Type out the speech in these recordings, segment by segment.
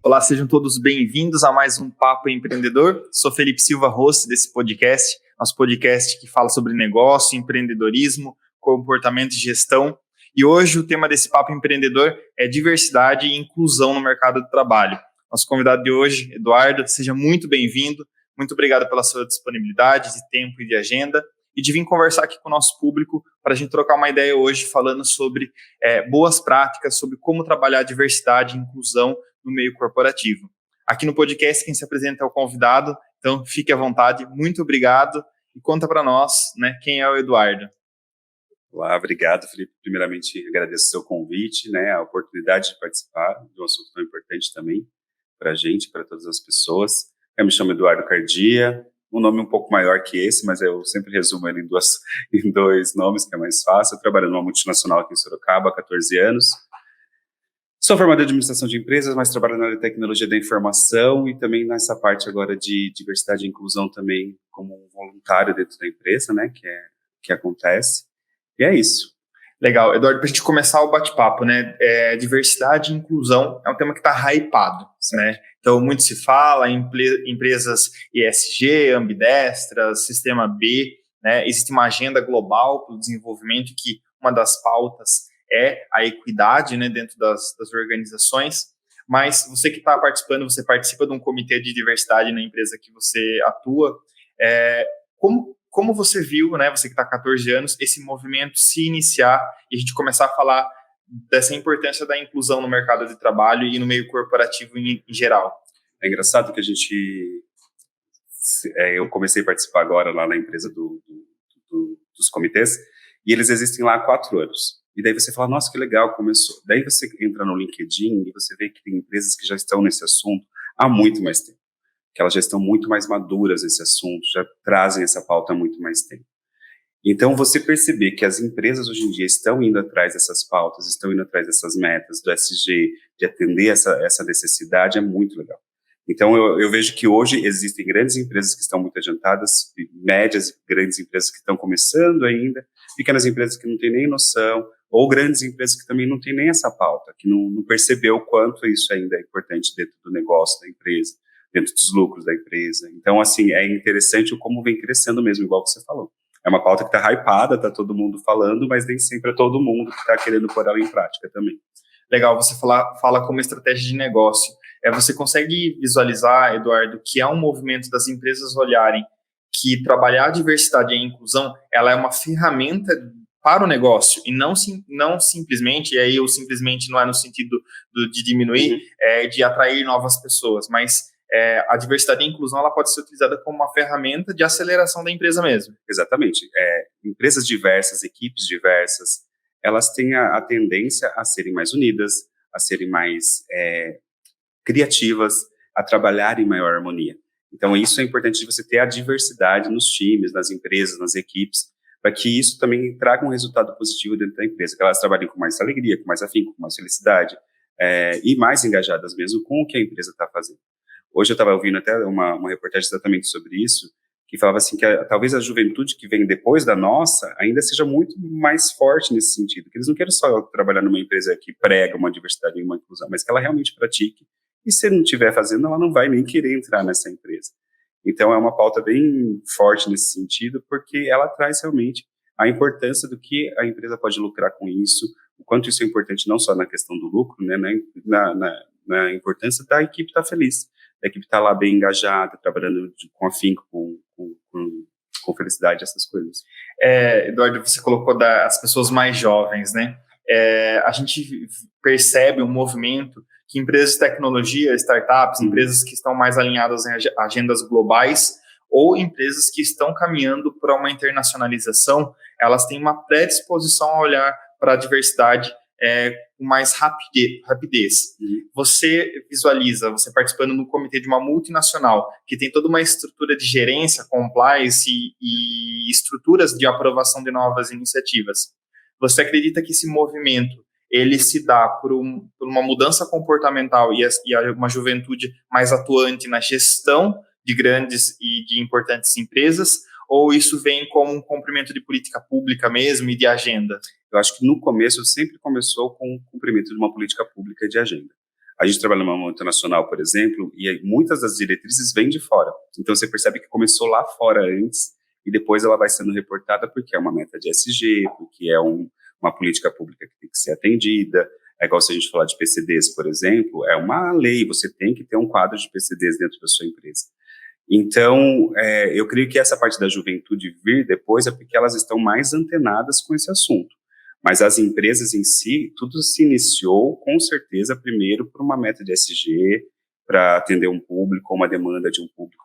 Olá, sejam todos bem-vindos a mais um Papo Empreendedor. Sou Felipe Silva, host desse podcast, nosso podcast que fala sobre negócio, empreendedorismo, comportamento e gestão. E hoje o tema desse Papo Empreendedor é diversidade e inclusão no mercado de trabalho. Nosso convidado de hoje, Eduardo, seja muito bem-vindo. Muito obrigado pela sua disponibilidade de tempo e de agenda e de vir conversar aqui com o nosso público para a gente trocar uma ideia hoje falando sobre boas práticas, sobre como trabalhar a diversidade e inclusão no meio corporativo. Aqui no podcast, quem se apresenta é o convidado, então fique à vontade. Muito obrigado e conta para nós, né, quem é o Eduardo. Olá, obrigado, Felipe. Primeiramente, agradeço o seu convite, né, a oportunidade de participar de um assunto tão importante também para a gente, para todas as pessoas. Eu me chamo Eduardo Cardia, um nome um pouco maior que esse, mas eu sempre resumo ele em dois nomes, que é mais fácil. Eu trabalho numa multinacional aqui em Sorocaba há 14 anos. Sou formado em administração de empresas, mas trabalho na área de tecnologia da informação e também nessa parte agora de diversidade e inclusão também como um voluntário dentro da empresa, né, que acontece. E é isso. Legal. Eduardo, para a gente começar o bate-papo, né, diversidade e inclusão é um tema que está hypado, né? Então, muito se fala em empresas ESG, ambidestras, sistema B, né? Existe uma agenda global para o desenvolvimento que uma das pautas é a equidade, né, dentro das organizações, mas você que está participando, você participa de um comitê de diversidade na empresa que você atua, como você viu, né, você que está há 14 anos, esse movimento se iniciar e a gente começar a falar dessa importância da inclusão no mercado de trabalho e no meio corporativo em geral? É engraçado que eu comecei a participar agora lá na empresa dos comitês, e eles existem lá há 4 anos. E daí você fala, nossa, que legal, começou. Daí você entra no LinkedIn e você vê que tem empresas que já estão nesse assunto há muito mais tempo, que elas já estão muito mais maduras nesse assunto, já trazem essa pauta há muito mais tempo. Então, você perceber que as empresas hoje em dia estão indo atrás dessas pautas, estão indo atrás dessas metas, do SG, de atender essa necessidade, é muito legal. Então, eu vejo que hoje existem grandes empresas que estão muito adiantadas, médias e grandes empresas que estão começando ainda, pequenas empresas que não têm nem noção, ou grandes empresas que também não têm nem essa pauta, que não percebeu o quanto isso ainda é importante dentro do negócio da empresa, dentro dos lucros da empresa. Então, assim, é interessante como vem crescendo mesmo, igual você falou. É uma pauta que está hypada, está todo mundo falando, mas nem sempre é todo mundo que está querendo pôr ela em prática também. Legal, você fala como estratégia de negócio. Você consegue visualizar, Eduardo, que há um movimento das empresas olharem que trabalhar a diversidade e a inclusão, ela é uma ferramenta para o negócio e não simplesmente, e aí o simplesmente não é no sentido de diminuir, de atrair novas pessoas, mas a diversidade e a inclusão ela pode ser utilizada como uma ferramenta de aceleração da empresa mesmo. Exatamente. Empresas diversas, equipes diversas, elas têm a tendência a serem mais unidas, a serem mais criativas, a trabalhar em maior harmonia. Então, isso é importante de você ter a diversidade nos times, nas empresas, nas equipes, para que isso também traga um resultado positivo dentro da empresa, que elas trabalhem com mais alegria, com mais afinco, com mais felicidade, e mais engajadas mesmo com o que a empresa está fazendo. Hoje eu estava ouvindo até uma reportagem exatamente sobre isso, que falava assim que talvez a juventude que vem depois da nossa ainda seja muito mais forte nesse sentido, que eles não querem só trabalhar numa empresa que prega uma diversidade e uma inclusão, mas que ela realmente pratique, e se não estiver fazendo, ela não vai nem querer entrar nessa empresa. Então é uma pauta bem forte nesse sentido, porque ela traz realmente a importância do que a empresa pode lucrar com isso, o quanto isso é importante não só na questão do lucro, né, na importância da equipe estar feliz, da equipe estar lá bem engajada, trabalhando com afinco, com felicidade, essas coisas. Eduardo, você colocou as pessoas mais jovens, né? A gente percebe um movimento que empresas de tecnologia, startups, empresas que estão mais alinhadas em agendas globais ou empresas que estão caminhando para uma internacionalização, elas têm uma predisposição a olhar para a diversidade com mais rapidez. Você visualiza, você participando no comitê de uma multinacional que tem toda uma estrutura de gerência, compliance e estruturas de aprovação de novas iniciativas. Você acredita que esse movimento ele se dá por uma mudança comportamental e uma juventude mais atuante na gestão de grandes e de importantes empresas, ou isso vem como um cumprimento de política pública mesmo e de agenda? Eu acho que no começo sempre começou com o cumprimento de uma política pública e de agenda. A gente trabalha numa multinacional, por exemplo, e muitas das diretrizes vêm de fora. Então, você percebe que começou lá fora antes, e depois ela vai sendo reportada porque é uma meta de ESG, porque é uma política pública que tem que ser atendida. É igual se a gente falar de PCDs, por exemplo, é uma lei, você tem que ter um quadro de PCDs dentro da sua empresa. Então, eu creio que essa parte da juventude vir depois é porque elas estão mais antenadas com esse assunto. Mas as empresas em si, tudo se iniciou, com certeza, primeiro por uma meta de ESG, para atender um público, ou uma demanda de um público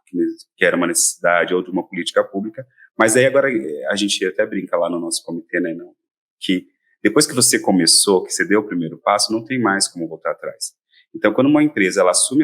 que era uma necessidade, ou de uma política pública. Mas aí agora a gente até brinca lá no nosso comitê, né, não, que depois que você começou, que você deu o primeiro passo, não tem mais como voltar atrás. Então, quando uma empresa ela assume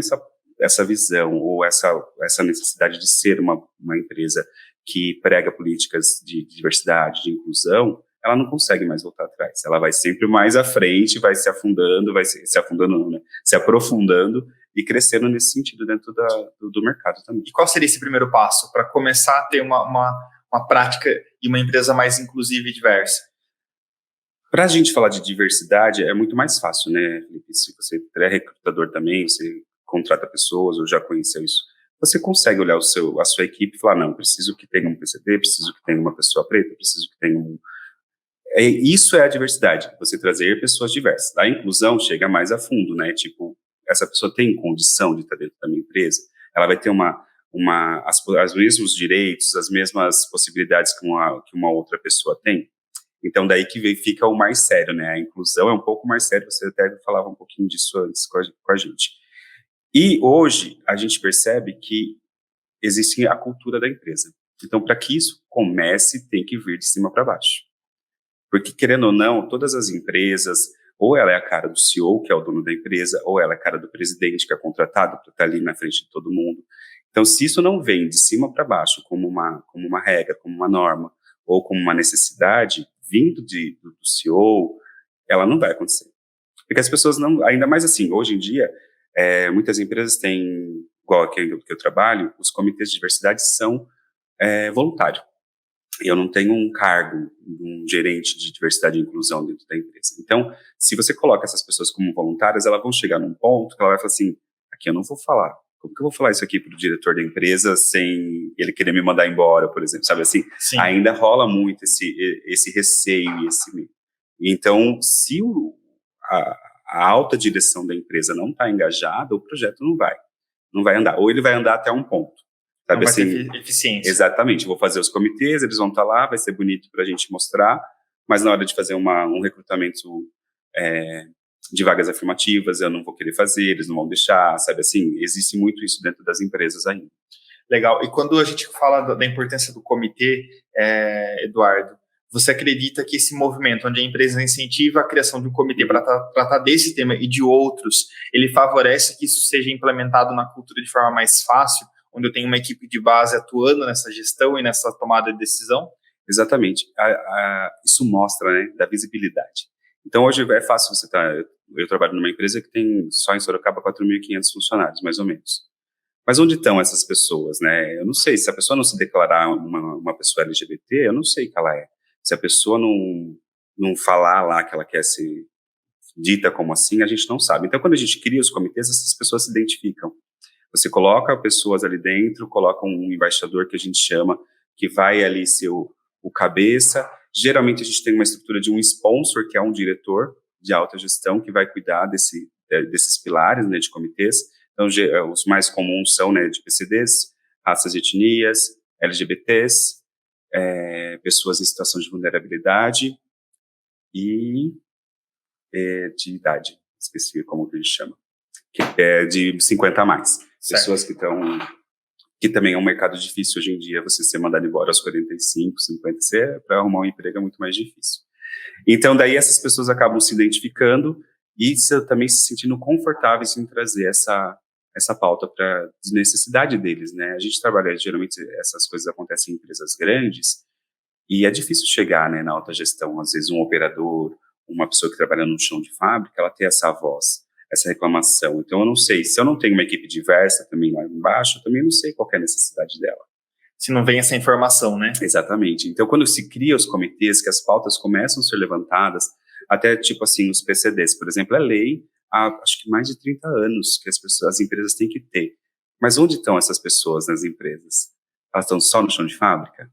essa visão, ou essa necessidade de ser uma empresa que prega políticas de diversidade, de inclusão, ela não consegue mais voltar atrás. Ela vai sempre mais à frente, vai se afundando, se afundando não, né? Se aprofundando e crescendo nesse sentido dentro do mercado também. E qual seria esse primeiro passo para começar a ter uma prática e uma empresa mais inclusiva e diversa? Para a gente falar de diversidade, é muito mais fácil, né, Felipe? Se você é recrutador também, você contrata pessoas, ou já conheceu isso, você consegue olhar a sua equipe e falar, não, preciso que tenha um PCD, preciso que tenha uma pessoa preta, preciso que tenha isso é a diversidade, você trazer pessoas diversas. A inclusão chega mais a fundo, né? Tipo, essa pessoa tem condição de estar dentro da minha empresa, ela vai ter os mesmos direitos, as mesmas possibilidades que uma outra pessoa tem. Então, daí que fica o mais sério, né? A inclusão é um pouco mais sério, você até falava um pouquinho disso antes com a gente. E hoje, a gente percebe que existe a cultura da empresa. Então, para que isso comece, tem que vir de cima para baixo. Porque, querendo ou não, todas as empresas, ou ela é a cara do CEO, que é o dono da empresa, ou ela é a cara do presidente, que é contratado para estar ali na frente de todo mundo. Então, se isso não vem de cima para baixo, como uma regra, como uma norma, ou como uma necessidade, vindo do CEO, ela não vai acontecer. Porque as pessoas não, ainda mais assim, hoje em dia, muitas empresas têm, igual aqui que eu trabalho, os comitês de diversidade são voluntários. Eu não tenho um cargo, um gerente de diversidade e inclusão dentro da empresa. Então, se você coloca essas pessoas como voluntárias, elas vão chegar num ponto que ela vai falar assim, aqui eu não vou falar. Como que eu vou falar isso aqui para o diretor da empresa sem ele querer me mandar embora, por exemplo? Sabe assim? Sim. Ainda rola muito esse receio e esse medo. Então, se a alta direção da empresa não está engajada, o projeto não vai andar. Ou ele vai andar até um ponto. Sabe, não assim, vai ter eficiência. Exatamente. Vou fazer os comitês, eles vão estar lá, vai ser bonito para a gente mostrar, mas na hora de fazer um recrutamento de vagas afirmativas, eu não vou querer fazer, eles não vão deixar, sabe assim? Existe muito isso dentro das empresas ainda. Legal. E quando a gente fala da importância do comitê, Eduardo, você acredita que esse movimento, onde a empresa incentiva a criação de um comitê para tratar desse tema e de outros, ele favorece que isso seja implementado na cultura de forma mais fácil, onde eu tenho uma equipe de base atuando nessa gestão e nessa tomada de decisão? Exatamente. Isso mostra, né, da visibilidade. Então, hoje é fácil você eu trabalho numa empresa que tem só em Sorocaba 4.500 funcionários, mais ou menos. Mas onde estão essas pessoas, né? Eu não sei, se a pessoa não se declarar uma pessoa LGBT, eu não sei que ela é. Se a pessoa não falar lá que ela quer ser dita como assim, a gente não sabe. Então, quando a gente cria os comitês, essas pessoas se identificam. Você coloca pessoas ali dentro, coloca um embaixador que a gente chama, que vai ali ser o cabeça. Geralmente a gente tem uma estrutura de um sponsor, que é um diretor de alta gestão, que vai cuidar desses pilares, né, de comitês. Então, os mais comuns são, né, de PCDs, raças e etnias, LGBTs, pessoas em situação de vulnerabilidade e de idade específica, como que a gente chama, que é de 50 a mais. Certo. Pessoas que também é um mercado difícil hoje em dia, você ser mandado embora aos 45, 50, para arrumar um emprego é muito mais difícil. Então, daí essas pessoas acabam se identificando e também se sentindo confortáveis em trazer essa pauta de necessidade deles, né? A gente trabalha, geralmente, essas coisas acontecem em empresas grandes e é difícil chegar, né, na alta gestão. Às vezes um operador, uma pessoa que trabalha no chão de fábrica, ela tem essa voz, essa reclamação. Então, eu não sei, se eu não tenho uma equipe diversa também lá embaixo, eu também não sei qual é a necessidade dela. Se não vem essa informação, né? Exatamente. Então, quando se cria os comitês, que as pautas começam a ser levantadas, até tipo assim, os PCDs, por exemplo, é lei há acho que mais de 30 anos que as empresas têm que ter. Mas onde estão essas pessoas nas empresas? Elas estão só no chão de fábrica?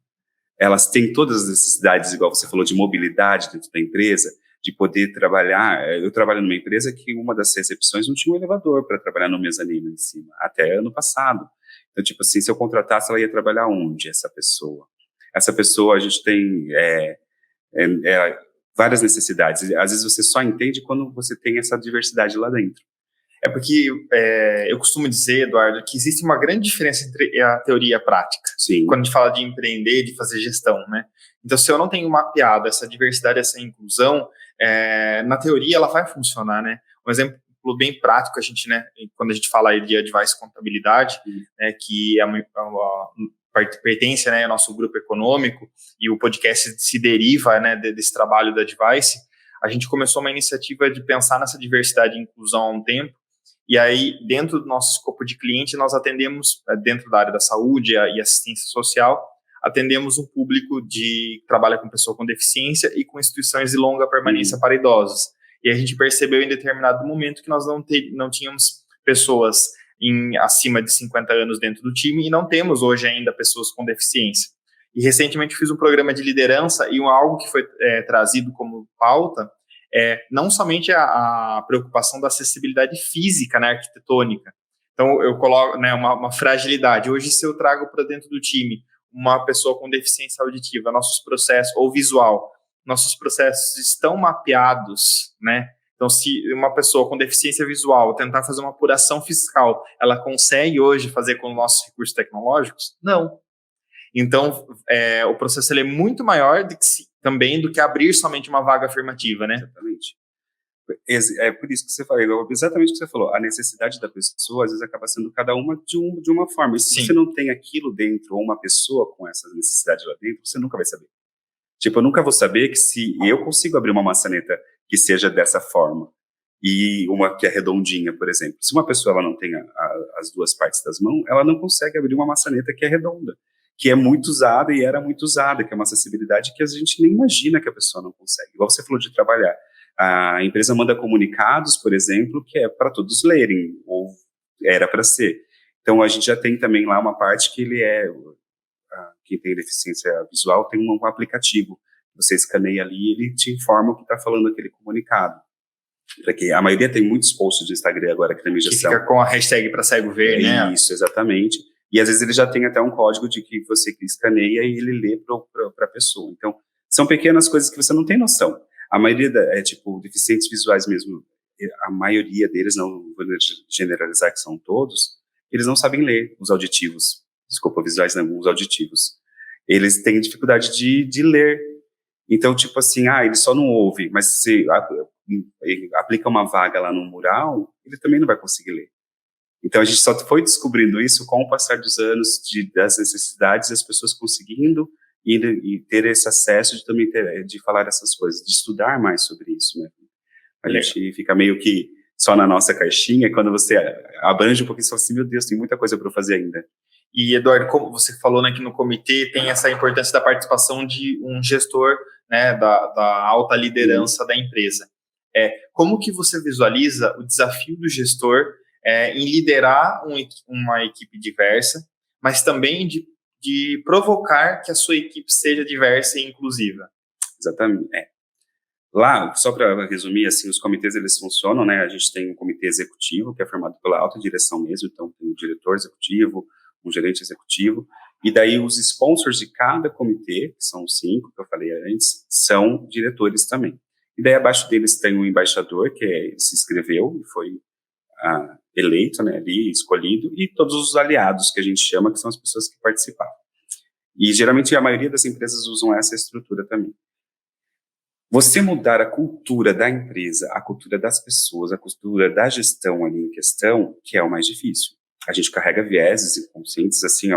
Elas têm todas as necessidades, igual você falou, de mobilidade dentro da empresa, de poder trabalhar. Eu trabalho numa empresa que uma das recepções não tinha um elevador para trabalhar no mezanino em cima, até ano passado. Então, tipo assim, se eu contratasse, ela ia trabalhar onde, essa pessoa? Essa pessoa, a gente tem várias necessidades. Às vezes você só entende quando você tem essa diversidade lá dentro. É porque eu costumo dizer, Eduardo, que existe uma grande diferença entre a teoria e a prática. Sim. Quando a gente fala de empreender, de fazer gestão, né? Então, se eu não tenho mapeado essa diversidade, essa inclusão, na teoria ela vai funcionar, né? Um exemplo bem prático, a gente, né, quando a gente fala aí de Advice Contabilidade, né, que pertence, né, ao nosso grupo econômico, e o podcast se deriva, né, desse trabalho da Advice, a gente começou uma iniciativa de pensar nessa diversidade e inclusão há um tempo. E aí, dentro do nosso escopo de cliente, nós atendemos, dentro da área da saúde e assistência social, atendemos um público que trabalha com pessoa com deficiência e com instituições de longa permanência para idosos. E a gente percebeu em determinado momento que nós não tínhamos pessoas acima de 50 anos dentro do time e não temos hoje ainda pessoas com deficiência. E recentemente fiz um programa de liderança e algo que foi trazido como pauta não somente a preocupação da acessibilidade física, né, arquitetônica. Então, eu coloco, né, uma fragilidade. Hoje, se eu trago para dentro do time uma pessoa com deficiência auditiva, nossos processos, ou visual, nossos processos estão mapeados, né? Então, se uma pessoa com deficiência visual tentar fazer uma apuração fiscal, ela consegue hoje fazer com os nossos recursos tecnológicos? Não. Então, o processo ele é muito maior também do que abrir somente uma vaga afirmativa, né? Exatamente. É por isso que você falou, exatamente o que você falou, a necessidade da pessoa, às vezes, acaba sendo cada uma de uma forma. E se Sim. você não tem aquilo dentro, ou uma pessoa com essa necessidade lá dentro, você nunca vai saber. Tipo, eu nunca vou saber que se eu consigo abrir uma maçaneta que seja dessa forma, e uma que é redondinha, por exemplo. Se uma pessoa ela não tem as duas partes das mãos, ela não consegue abrir uma maçaneta que é redonda, que é muito usada e era muito usada, que é uma acessibilidade que a gente nem imagina que a pessoa não consegue. Igual você falou de trabalhar. A empresa manda comunicados, por exemplo, que é para todos lerem, ou era para ser. Então, a gente já tem também lá uma parte que ele quem tem deficiência visual tem um aplicativo. Você escaneia ali e ele te informa o que está falando aquele comunicado. Porque a maioria tem muitos posts do Instagram agora que tem mediação. Que fica com a hashtag para cego ver, né? Isso, exatamente. E às vezes ele já tem até um código de que você escaneia e ele lê para a pessoa. Então, são pequenas coisas que você não tem noção. A maioria deficientes visuais mesmo, a maioria deles, não vou generalizar que são todos, eles não sabem ler os auditivos. Desculpa, visuais não, os auditivos. Eles têm dificuldade de ler. Então, tipo assim, ele só não ouve, mas se aplica uma vaga lá no mural, ele também não vai conseguir ler. Então, a gente só foi descobrindo isso com o passar dos anos, das necessidades, das pessoas conseguindo e ter esse acesso de também de falar essas coisas, de estudar mais sobre isso, né? A gente fica meio que só na nossa caixinha, quando você abrange um pouquinho, você fala assim, meu Deus, tem muita coisa para eu fazer ainda. E, Eduardo, como você falou, né, que no comitê tem essa importância da participação de um gestor, né, da alta liderança da empresa. Como que você visualiza o desafio do gestor em liderar uma equipe diversa, mas também de provocar que a sua equipe seja diversa e inclusiva? Exatamente. Lá, só para resumir, assim, os comitês eles funcionam, né? A gente tem um comitê executivo que é formado pela alta direção mesmo, então tem um diretor executivo, um gerente executivo, e daí os sponsors de cada comitê, que são 5 que eu falei antes, são diretores também. E daí abaixo deles tem um embaixador que se inscreveu e foi eleito, né, ali, escolhido, e todos os aliados que a gente chama, que são as pessoas que participaram. E geralmente a maioria das empresas usam essa estrutura também. Você mudar a cultura da empresa, a cultura das pessoas, a cultura da gestão ali em questão, que é o mais difícil. A gente carrega vieses inconscientes assim,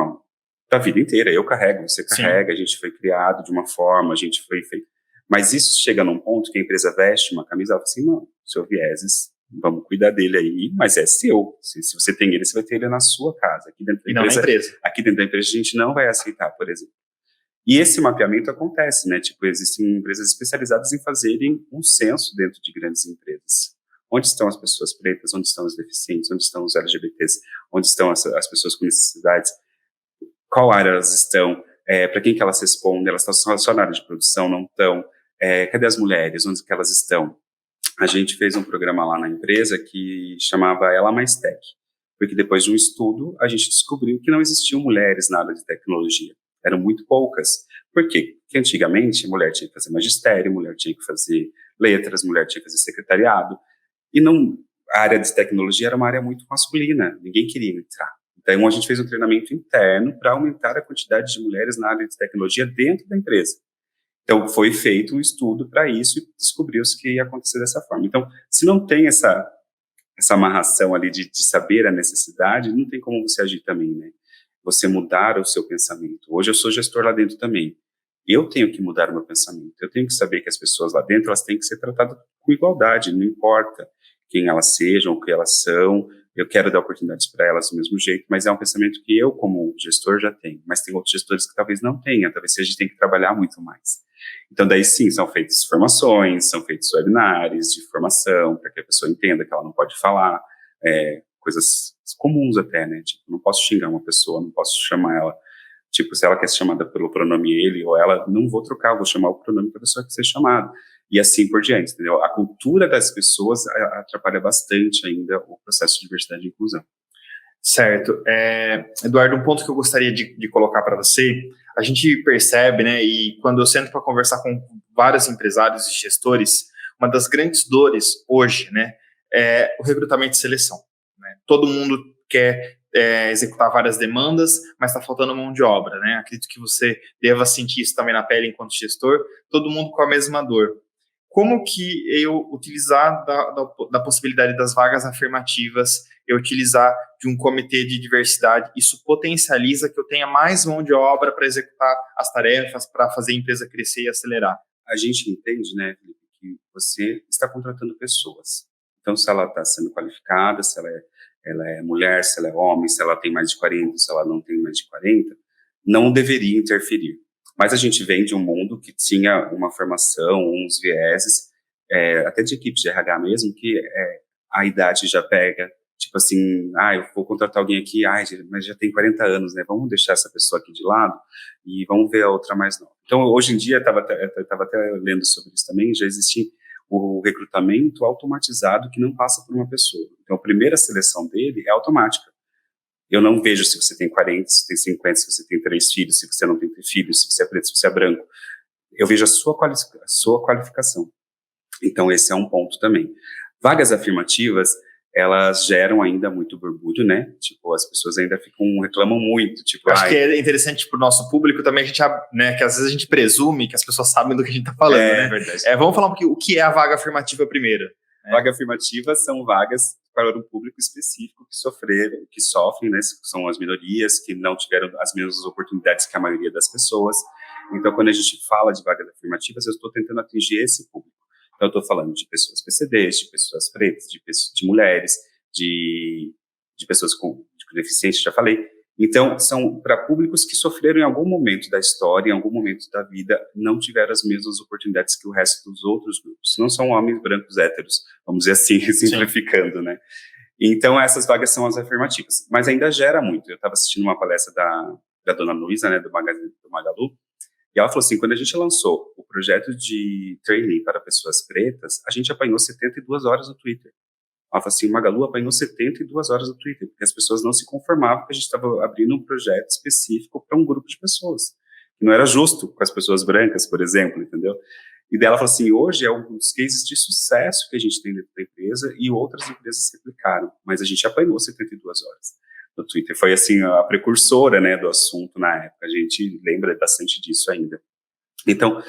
da vida inteira. Eu carrego, você carrega, a gente foi criado de uma forma, a gente foi feito. Mas isso chega num ponto que a empresa veste uma camisa e fala assim, não, seu vieses, vamos cuidar dele aí, mas é seu. Se você tem ele, você vai ter ele na sua casa. Aqui dentro da empresa. Aqui dentro da empresa a gente não vai aceitar, por exemplo. E esse mapeamento acontece, né? Tipo, existem empresas especializadas em fazerem um censo dentro de grandes empresas, Onde estão as pessoas pretas? Onde estão os deficientes? Onde estão os LGBTs? Onde estão as pessoas com necessidades? Qual área elas estão? Para quem que elas respondem? Elas estão só na área de produção? Não estão? Cadê as mulheres? Onde que elas estão? A gente fez um programa lá na empresa que chamava Ela Mais Tech, porque depois de um estudo, a gente descobriu que não existiam mulheres na área de tecnologia. Eram muito poucas. Por quê? Porque antigamente, mulher tinha que fazer magistério, mulher tinha que fazer letras, mulher tinha que fazer secretariado, e não, a área de tecnologia era uma área muito masculina, ninguém queria entrar. Então, a gente fez um treinamento interno para aumentar a quantidade de mulheres na área de tecnologia dentro da empresa. Então, foi feito um estudo para isso e descobriu-se que ia acontecer dessa forma. Então, se não tem essa amarração ali de saber a necessidade, não tem como você agir também, né? Você mudar o seu pensamento. Hoje eu sou gestor lá dentro também. Eu tenho que mudar o meu pensamento. Eu tenho que saber que as pessoas lá dentro, elas têm que ser tratadas com igualdade, não importa quem elas sejam, o que elas são. Eu quero dar oportunidades para elas do mesmo jeito, mas é um pensamento que eu, como gestor, já tenho. Mas tem outros gestores que talvez não tenham, talvez a gente tenha que trabalhar muito mais. Então, daí sim, são feitas formações, são feitos webinários de formação, para que a pessoa entenda que ela não pode falar, coisas comuns até, né? Tipo, não posso xingar uma pessoa, não posso chamar ela, tipo, se ela quer ser chamada pelo pronome ele ou ela, não vou trocar, vou chamar o pronome para a pessoa que ser chamada. E assim por diante, entendeu? A cultura das pessoas atrapalha bastante ainda o processo de diversidade e inclusão. Certo. Eduardo, um ponto que eu gostaria de colocar para você, a gente percebe, né, e quando eu sento para conversar com vários empresários e gestores, uma das grandes dores hoje, né, é o recrutamento e seleção. Né? Todo mundo quer executar várias demandas, mas está faltando mão de obra, né? Acredito que você deva sentir isso também na pele enquanto gestor, todo mundo com a mesma dor. Como que eu utilizar da possibilidade das vagas afirmativas, eu utilizar de um comitê de diversidade, isso potencializa que eu tenha mais mão de obra para executar as tarefas, para fazer a empresa crescer e acelerar? A gente entende, né, Felipe, que você está contratando pessoas. Então, se ela está sendo qualificada, se ela é mulher, se ela é homem, se ela tem mais de 40, se ela não tem mais de 40, não deveria interferir. Mas a gente vem de um mundo que tinha uma formação, uns vieses, até de equipes de RH mesmo, que a idade já pega, tipo assim, eu vou contratar alguém aqui, mas já tem 40 anos, né, vamos deixar essa pessoa aqui de lado e vamos ver a outra mais nova. Então, hoje em dia, eu estava até lendo sobre isso também, já existe o recrutamento automatizado que não passa por uma pessoa. Então, a primeira seleção dele é automática. Eu não vejo se você tem 40, se tem 50, se você tem 3 filhos, se você não tem filhos, se você é preto, se você é branco. Eu vejo a sua qualificação. Então, esse é um ponto também. Vagas afirmativas, elas geram ainda muito borbulho, né? Tipo, as pessoas ainda reclamam muito. Tipo, acho que é interessante para o nosso público também, a gente, né, que às vezes a gente presume que as pessoas sabem do que a gente está falando, né? É verdade. Vamos falar o que é a vaga afirmativa primeiro. Vaga afirmativa são vagas para um público específico que sofrem, né? São as minorias que não tiveram as mesmas oportunidades que a maioria das pessoas. Então, quando a gente fala de vagas afirmativas, eu estou tentando atingir esse público. Então, eu estou falando de pessoas PCDs, de pessoas pretas, de mulheres, de pessoas com deficiência, já falei. Então, são para públicos que sofreram em algum momento da história, em algum momento da vida, não tiveram as mesmas oportunidades que o resto dos outros grupos. Não são homens brancos héteros, vamos dizer assim, simplificando, né? Então, essas vagas são as afirmativas. Mas ainda gera muito. Eu estava assistindo uma palestra da dona Luísa, né, do Magalu, e ela falou assim, quando a gente lançou o projeto de training para pessoas pretas, a gente apanhou 72 horas no Twitter. Ela falou assim, o Magalu apanhou 72 horas no Twitter, porque as pessoas não se conformavam que a gente estava abrindo um projeto específico para um grupo de pessoas. Que não era justo com as pessoas brancas, por exemplo, entendeu? E daí ela falou assim, hoje é um dos cases de sucesso que a gente tem dentro da empresa e outras empresas se replicaram, mas a gente apanhou 72 horas no Twitter. Foi assim, a precursora, né, do assunto na época. A gente lembra bastante disso ainda. Então,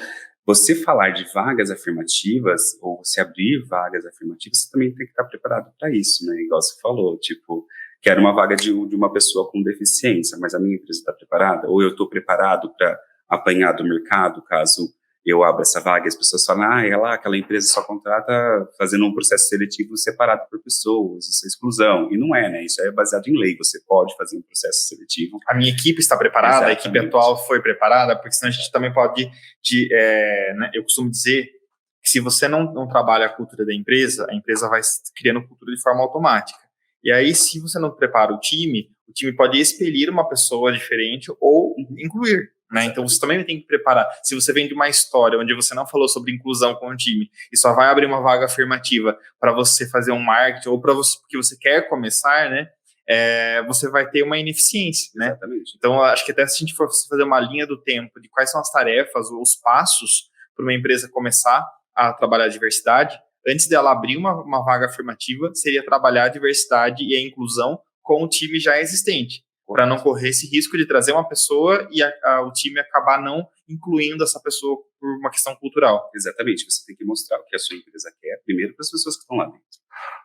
você falar de vagas afirmativas, ou você abrir vagas afirmativas, você também tem que estar preparado para isso, né? Igual você falou, tipo, quero uma vaga de uma pessoa com deficiência, mas a minha empresa está preparada? Ou eu estou preparado para apanhar do mercado, caso eu abra essa vaga e as pessoas falam, aquela empresa só contrata fazendo um processo seletivo separado por pessoas, isso é exclusão. E não é, né? Isso é baseado em lei, você pode fazer um processo seletivo. A minha equipe está preparada, exatamente. A equipe atual foi preparada, porque senão a gente também pode, né, eu costumo dizer que se você não trabalha a cultura da empresa, a empresa vai criando cultura de forma automática. E aí, se você não prepara o time pode expelir uma pessoa diferente ou incluir, né? Então, você também tem que preparar. Se você vem de uma história onde você não falou sobre inclusão com o time e só vai abrir uma vaga afirmativa para você fazer um marketing ou para você, porque você quer começar, né? Você vai ter uma ineficiência, né? Exatamente. Então, acho que até se a gente for fazer uma linha do tempo de quais são as tarefas ou os passos para uma empresa começar a trabalhar a diversidade, antes dela abrir uma vaga afirmativa, seria trabalhar a diversidade e a inclusão com o time já existente, para não correr esse risco de trazer uma pessoa e o time acabar não incluindo essa pessoa por uma questão cultural. Exatamente, você tem que mostrar o que a sua empresa quer, primeiro para as pessoas que estão lá dentro.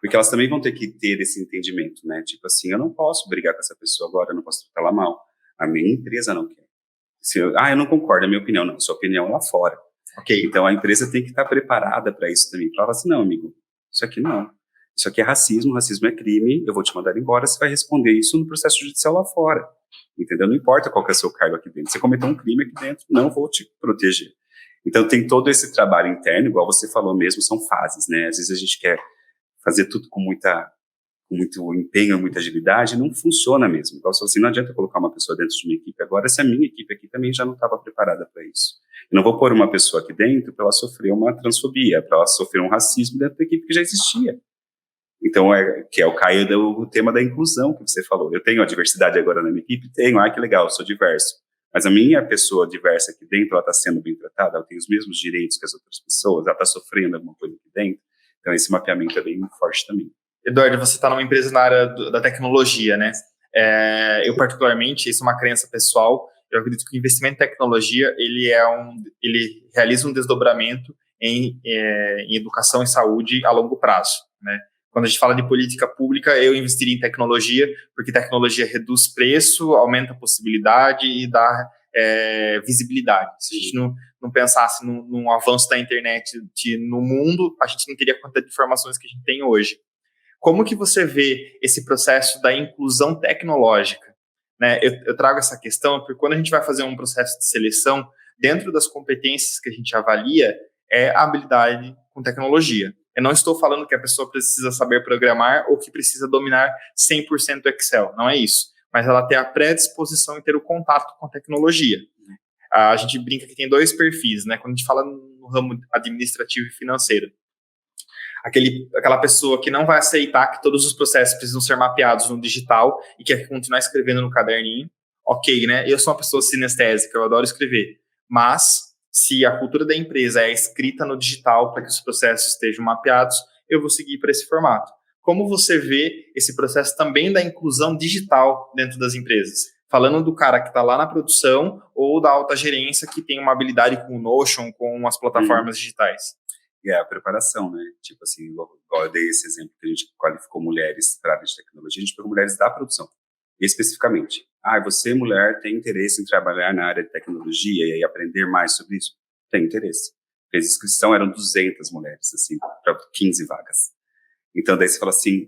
Porque elas também vão ter que ter esse entendimento, né? Tipo assim, eu não posso brigar com essa pessoa agora, eu não posso tratar ela mal. A minha empresa não quer. Eu não concordo, é a minha opinião. Não, sua opinião é lá fora. Ok, então a empresa tem que estar preparada para isso também. Fala assim, não, amigo, isso aqui não. Isso aqui é racismo é crime, eu vou te mandar embora, você vai responder isso no processo judicial lá fora. Entendeu? Não importa qual que é o seu cargo aqui dentro. Você cometeu um crime aqui dentro, não vou te proteger. Então tem todo esse trabalho interno, igual você falou mesmo, são fases, né? Às vezes a gente quer fazer tudo com muito empenho, muita agilidade, não funciona mesmo. Igual você assim, não adianta colocar uma pessoa dentro de uma equipe agora, se a minha equipe aqui também já não estava preparada para isso. Eu não vou pôr uma pessoa aqui dentro para ela sofrer uma transfobia, para ela sofrer um racismo dentro da equipe que já existia. Então, que é o Caio do tema da inclusão que você falou. Eu tenho a diversidade agora na minha equipe? Tenho. Que legal, eu sou diverso. Mas a minha pessoa diversa aqui dentro, ela está sendo bem tratada, ela tem os mesmos direitos que as outras pessoas, ela está sofrendo alguma coisa aqui dentro. Então, esse mapeamento é bem forte também. Eduardo, você está numa empresa na área da tecnologia, né? Eu, particularmente, isso é uma crença pessoal, eu acredito que o investimento em tecnologia, ele realiza um desdobramento em educação e saúde a longo prazo, né? Quando a gente fala de política pública, eu investiria em tecnologia, porque tecnologia reduz preço, aumenta a possibilidade e dá visibilidade. Se a gente não pensasse num avanço da internet no mundo, a gente não teria a quantidade de informações que a gente tem hoje. Como que você vê esse processo da inclusão tecnológica? Né? Eu trago essa questão porque quando a gente vai fazer um processo de seleção, dentro das competências que a gente avalia, é a habilidade com tecnologia. Eu não estou falando que a pessoa precisa saber programar ou que precisa dominar 100% Excel, não é isso. Mas ela tem a predisposição em ter o contato com a tecnologia. A gente brinca que tem dois perfis, né? Quando a gente fala no ramo administrativo e financeiro. Aquela pessoa que não vai aceitar que todos os processos precisam ser mapeados no digital e quer continuar escrevendo no caderninho, ok, né? Eu sou uma pessoa sinestésica, eu adoro escrever, mas se a cultura da empresa é escrita no digital para que os processos estejam mapeados, eu vou seguir para esse formato. Como você vê esse processo também da inclusão digital dentro das empresas? Falando do cara que está lá na produção ou da alta gerência que tem uma habilidade com o Notion, com as plataformas digitais. E é a preparação, né? Tipo assim, igual eu dei esse exemplo que a gente qualificou mulheres para a área de tecnologia, a gente pegou mulheres da produção, especificamente. Você, mulher, tem interesse em trabalhar na área de tecnologia e aí aprender mais sobre isso? Tem interesse. Fez inscrição, eram 200 mulheres, assim, para 15 vagas. Então, daí você fala assim,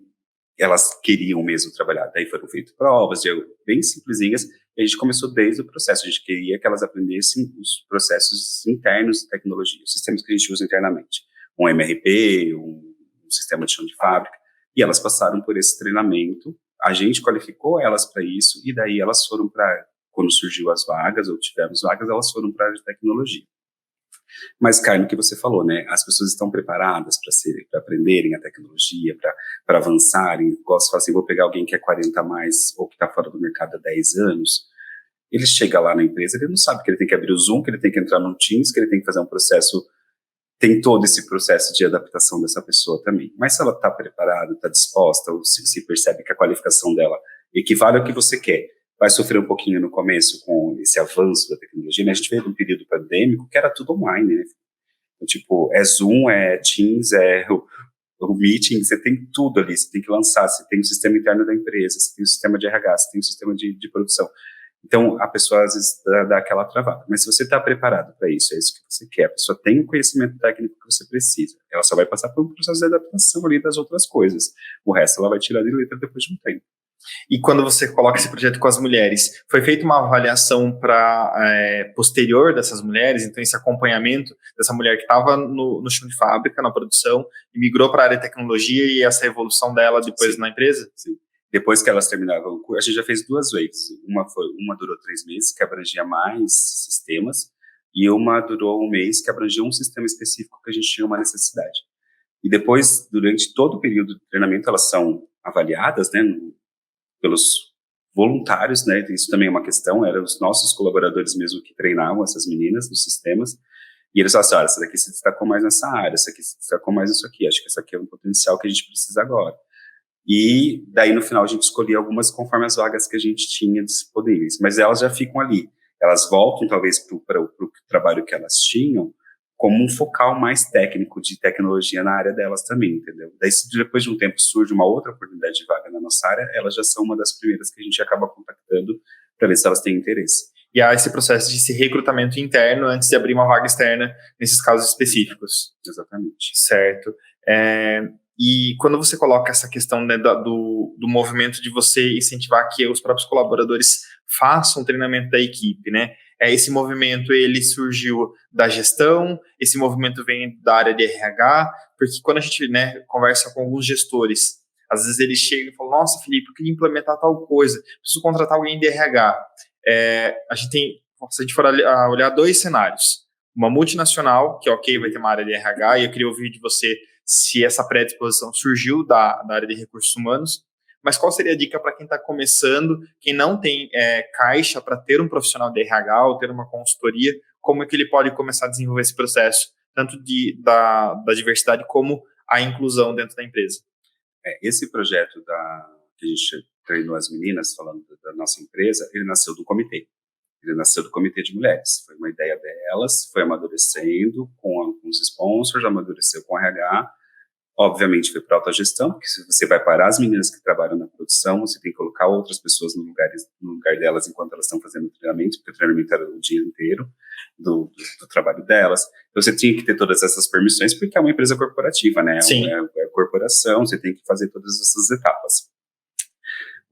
elas queriam mesmo trabalhar. Daí foram feitas provas, bem simplesinhas, e a gente começou desde o processo. A gente queria que elas aprendessem os processos internos de tecnologia, os sistemas que a gente usa internamente. Um MRP, um sistema de chão de fábrica. E elas passaram por esse treinamento, a gente qualificou elas para isso, e daí elas foram para, quando surgiu as vagas, ou tivemos vagas, elas foram para a área de tecnologia. Mas cai no que você falou, né? As pessoas estão preparadas para aprenderem a tecnologia, para avançarem. Gosto de falar assim, vou pegar alguém que é 40 a mais ou que está fora do mercado há 10 anos. Ele chega lá na empresa, ele não sabe que ele tem que abrir o Zoom, que ele tem que entrar no Teams, que ele tem que fazer um processo. Tem todo esse processo de adaptação dessa pessoa também. Mas se ela está preparada, está disposta, ou se percebe que a qualificação dela equivale ao que você quer, vai sofrer um pouquinho no começo com esse avanço da tecnologia, né? A gente veio de um período pandêmico que era tudo online, né? Então, tipo, é Zoom, é Teams, é o Meeting, você tem tudo ali, você tem que lançar, você tem o sistema interno da empresa, você tem o sistema de RH, você tem o sistema de produção. Então, a pessoa às vezes dá aquela travada. Mas se você está preparado para isso, é isso que você quer, a pessoa tem o conhecimento técnico que você precisa, ela só vai passar por um processo de adaptação ali das outras coisas. O resto ela vai tirar de letra depois de um tempo. E quando você coloca esse projeto com as mulheres, foi feita uma avaliação posterior dessas mulheres, então esse acompanhamento dessa mulher que estava no chão de fábrica, na produção, e migrou para a área de tecnologia e essa evolução dela depois Sim. na empresa? Sim. Depois que elas terminavam o curso, a gente já fez 2 vezes. Uma durou 3 meses, que abrangia mais sistemas, e uma durou 1 mês, que abrangia um sistema específico que a gente tinha uma necessidade. E depois, durante todo o período de treinamento, elas são avaliadas, né, pelos voluntários, né, isso também é uma questão, eram os nossos colaboradores mesmo que treinavam essas meninas nos sistemas, e eles falaram assim, olha, essa daqui se destacou mais nessa área, essa aqui se destacou mais nisso aqui, acho que essa aqui é um potencial que a gente precisa agora. E daí, no final, a gente escolhia algumas conforme as vagas que a gente tinha disponíveis. Mas elas já ficam ali. Elas voltam, talvez, para o trabalho que elas tinham, como um focal mais técnico de tecnologia na área delas também, entendeu? Daí, se depois de um tempo surge uma outra oportunidade de vaga na nossa área, elas já são uma das primeiras que a gente acaba contactando para ver se elas têm interesse. E há esse processo de esse recrutamento interno antes de abrir uma vaga externa nesses casos específicos. Exatamente. Certo. E quando você coloca essa questão, né, do movimento de você incentivar que os próprios colaboradores façam treinamento da equipe, né? Esse movimento, ele surgiu da gestão, esse movimento vem da área de RH, porque quando a gente, né, conversa com alguns gestores, às vezes eles chegam e falam, nossa, Felipe, eu queria implementar tal coisa, preciso contratar alguém de RH. A gente tem, se a gente for olhar 2 cenários, uma multinacional, que ok, vai ter uma área de RH, e eu queria ouvir de você se essa predisposição surgiu da área de recursos humanos, mas qual seria a dica para quem está começando, quem não tem caixa para ter um profissional de RH ou ter uma consultoria, como é que ele pode começar a desenvolver esse processo, tanto da diversidade como a inclusão dentro da empresa? Esse projeto que a gente treinou as meninas, falando da nossa empresa, ele nasceu do comitê. Ele nasceu do comitê de mulheres. Foi uma ideia delas, foi amadurecendo com os sponsors, amadureceu com o RH. Obviamente foi para autogestão, porque se você vai parar as meninas que trabalham na produção, você tem que colocar outras pessoas no lugar delas enquanto elas estão fazendo o treinamento, porque o treinamento era o dia inteiro do trabalho delas. Então você tinha que ter todas essas permissões, porque é uma empresa corporativa, né? Sim. É corporação, você tem que fazer todas essas etapas.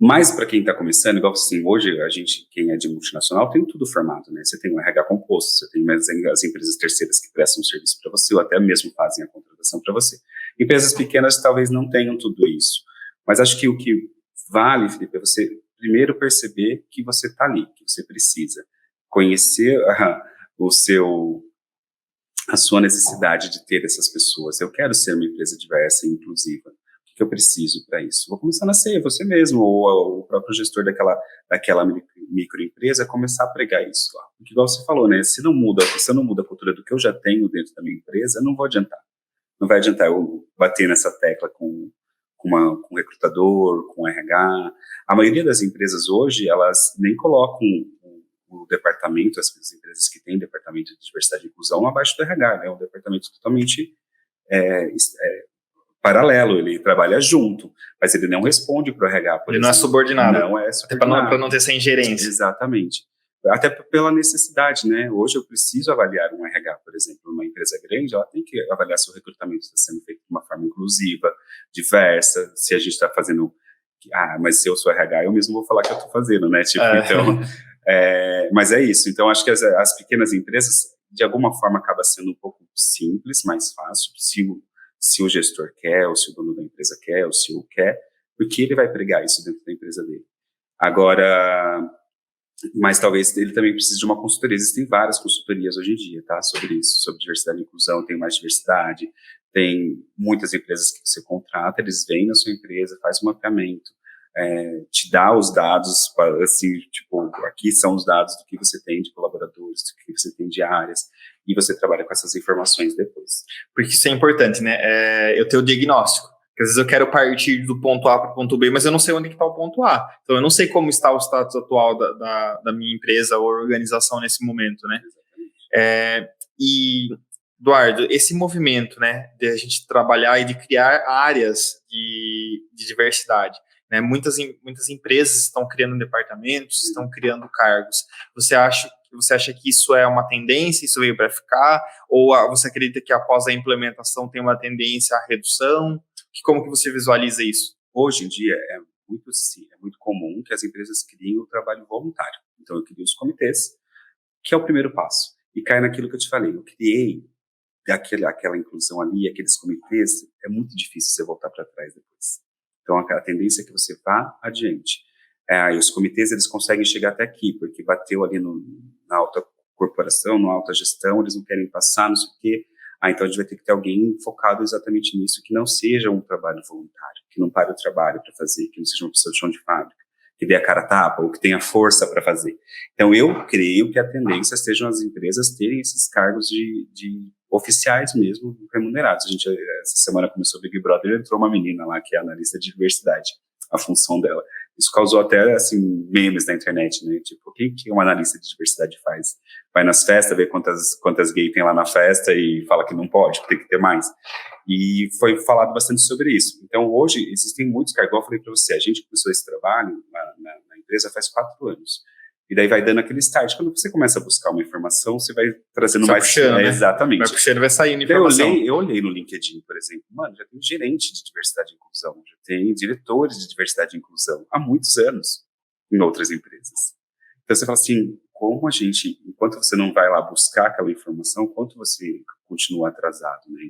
Mas para quem está começando, igual assim, hoje a gente, quem é de multinacional, tem tudo formado, né? Você tem um RH composto, você tem as empresas terceiras que prestam serviço para você, ou até mesmo fazem a contratação para você. Empresas pequenas talvez não tenham tudo isso. Mas acho que o que vale, Felipe, é você primeiro perceber que você está ali, que você precisa. Conhecer a sua necessidade de ter essas pessoas. Eu quero ser uma empresa diversa e inclusiva. O que eu preciso para isso? Vou começar a ser você mesmo, ou o próprio gestor daquela microempresa começar a pregar isso lá. Porque, igual você falou, né? Se eu não mudo a cultura do que eu já tenho dentro da minha empresa, não vou adiantar. Não vai adiantar eu bater nessa tecla com um recrutador, com RH. A maioria das empresas hoje, elas nem colocam o departamento, as empresas que têm departamento de diversidade e inclusão, abaixo do RH, né? É um departamento totalmente paralelo, ele trabalha junto, mas ele não responde para o RH, por Ele exemplo. não é subordinado. Não é subordinado. Para não ter essa ingerência. Exatamente. Até pela necessidade, né? Hoje eu preciso avaliar um RH, por exemplo, uma empresa grande, ela tem que avaliar se o recrutamento está sendo feito de uma forma inclusiva, diversa, se a gente está fazendo... mas se eu sou RH, eu mesmo vou falar que eu estou fazendo, né? Tipo, então... mas é isso. Então, acho que as pequenas empresas, de alguma forma, acaba sendo um pouco simples, mais fácil, se o gestor quer, ou se o dono da empresa quer, ou se o CEO quer, porque ele vai pregar isso dentro da empresa dele. Agora... mas talvez ele também precise de uma consultoria. Existem várias consultorias hoje em dia, tá? Sobre isso, sobre diversidade e inclusão, tem mais diversidade, tem muitas empresas que você contrata, eles vêm na sua empresa, faz um mapeamento, te dá os dados, assim, tipo, aqui são os dados do que você tem de colaboradores, do que você tem de áreas, e você trabalha com essas informações depois. Porque isso é importante, né? Eu tenho o diagnóstico. Porque às vezes eu quero partir do ponto A para o ponto B, mas eu não sei onde está o ponto A. Então, eu não sei como está o status atual da minha empresa ou organização nesse momento, né? E, Eduardo, esse movimento, né, de a gente trabalhar e de criar áreas de diversidade, né? Muitas empresas estão criando departamentos, estão criando cargos. Você acha que isso é uma tendência, isso veio para ficar? Ou você acredita que após a implementação tem uma tendência à redução? Como que você visualiza isso? Hoje em dia é é muito comum que as empresas criem o trabalho voluntário. Então, eu criei os comitês, que é o primeiro passo. E cai naquilo que eu te falei. Eu criei aquela inclusão ali, aqueles comitês, é muito difícil você voltar para trás depois. Então, a tendência é que você vá adiante. E os comitês, eles conseguem chegar até aqui, porque bateu ali na alta corporação, na alta gestão, eles não querem passar, não sei o quê. Então a gente vai ter que ter alguém focado exatamente nisso, que não seja um trabalho voluntário, que não pare o trabalho para fazer, que não seja uma pessoa de chão de fábrica, que dê a cara a tapa, ou que tenha força para fazer. Então eu creio que a tendência sejam as empresas terem esses cargos de oficiais mesmo, remunerados. Essa semana começou o Big Brother, entrou uma menina lá, que é analista de diversidade, a função dela. Isso causou até, assim, memes na internet, né? Tipo, o que uma analista de diversidade faz? Vai nas festas, vê quantas gays tem lá na festa e fala que não pode, que tem que ter mais. E foi falado bastante sobre isso. Então, hoje, existem muitos cargos. Eu falei para você, a gente começou esse trabalho na empresa faz 4 anos. E daí vai dando aquele start. Quando você começa a buscar uma informação, você vai trazendo mais... Puxando, né? Exatamente. Vai puxando, vai saindo informação. Eu olhei no LinkedIn, por exemplo. Mano, já tem gerente de diversidade e inclusão, já tem diretores de diversidade e inclusão há muitos anos em outras empresas. Então você fala assim, como a gente, enquanto você não vai lá buscar aquela informação, quanto você continua atrasado, né?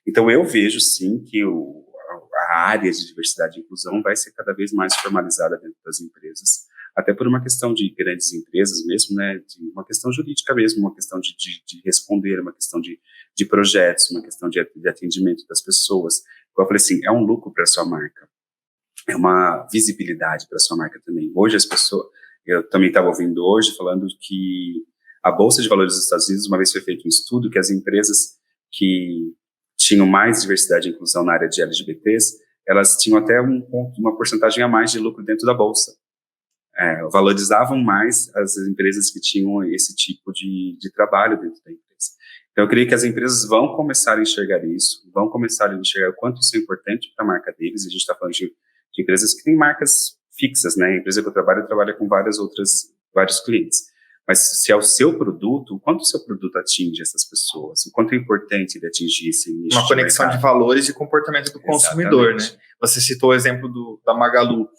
Então eu vejo sim que a área de diversidade e inclusão vai ser cada vez mais formalizada dentro das empresas, até por uma questão de grandes empresas mesmo, né, de uma questão jurídica mesmo, uma questão de responder, uma questão de projetos, uma questão de atendimento das pessoas. Como eu falei assim, é um lucro para a sua marca, é uma visibilidade para a sua marca também. Hoje as pessoas, eu também estava ouvindo hoje falando que a Bolsa de Valores dos Estados Unidos, uma vez foi feito um estudo que as empresas que tinham mais diversidade e inclusão na área de LGBTs, elas tinham até uma porcentagem a mais de lucro dentro da Bolsa. Valorizavam mais as empresas que tinham esse tipo de trabalho dentro da empresa. Então, eu creio que as empresas vão começar a enxergar isso, vão começar a enxergar o quanto isso é importante para a marca deles. A gente está falando de empresas que têm marcas fixas, né? A empresa que eu trabalha com vários clientes. Mas se é o seu produto, o quanto o seu produto atinge essas pessoas? O quanto é importante ele atingir esse nicho? Uma conexão de valores e comportamento do consumidor, né? Você citou o exemplo da Magalu.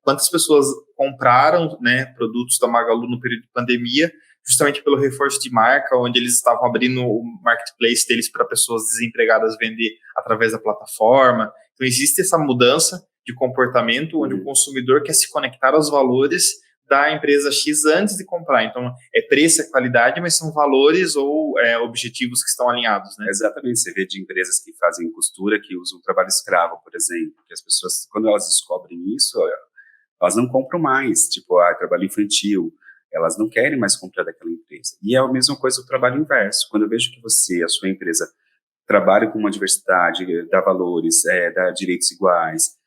Quantas pessoas compraram, né, produtos da Magalu no período de pandemia, justamente pelo reforço de marca, onde eles estavam abrindo o marketplace deles para pessoas desempregadas vender através da plataforma. Então, existe essa mudança de comportamento, onde o consumidor quer se conectar aos valores da empresa X antes de comprar. Então, preço, qualidade, mas são valores ou objetivos que estão alinhados, né? Exatamente. Você vê de empresas que fazem costura, que usam trabalho escravo, por exemplo, que as pessoas, quando elas descobrem isso, elas não compram mais, tipo, trabalho infantil, elas não querem mais comprar daquela empresa. E é a mesma coisa o trabalho inverso. Quando eu vejo que a sua empresa, trabalha com uma diversidade, dá valores, dá direitos iguais,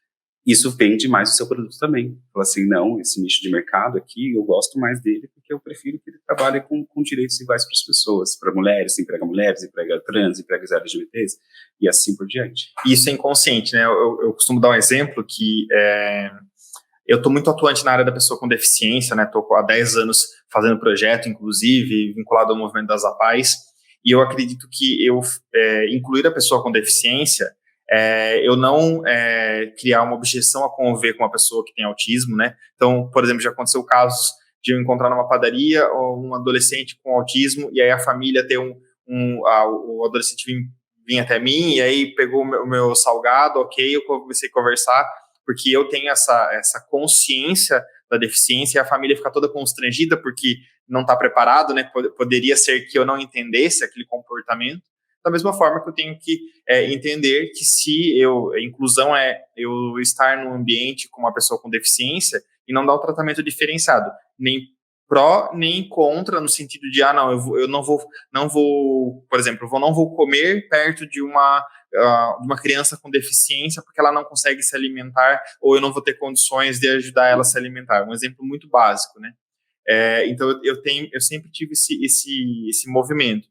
isso vende mais o seu produto também. Fala assim, não, esse nicho de mercado aqui, eu gosto mais dele porque eu prefiro que ele trabalhe com direitos iguais para as pessoas, para mulheres, emprega trans, emprega LGBTs, e assim por diante. Isso é inconsciente, né? Eu costumo dar um exemplo que eu estou muito atuante na área da pessoa com deficiência, né? Estou há 10 anos fazendo projeto, inclusive, vinculado ao movimento das APAES, e eu acredito que incluir a pessoa com deficiência, eu não criar uma objeção a conviver com uma pessoa que tem autismo, né? Então, por exemplo, já aconteceu casos de eu encontrar numa padaria um adolescente com autismo, e aí a família ter o adolescente vir até mim, e aí pegou o meu salgado, ok, eu comecei a conversar, porque eu tenho essa consciência da deficiência, e a família fica toda constrangida porque não está preparado, né? Poderia ser que eu não entendesse aquele comportamento. Da mesma forma que eu tenho que entender que inclusão é eu estar num ambiente com uma pessoa com deficiência e não dar um tratamento diferenciado, nem pró nem contra, no sentido de eu não vou, por exemplo, não vou comer perto de uma criança com deficiência porque ela não consegue se alimentar, ou eu não vou ter condições de ajudar ela a se alimentar. Um exemplo muito básico, né? Então eu sempre tive esse movimento.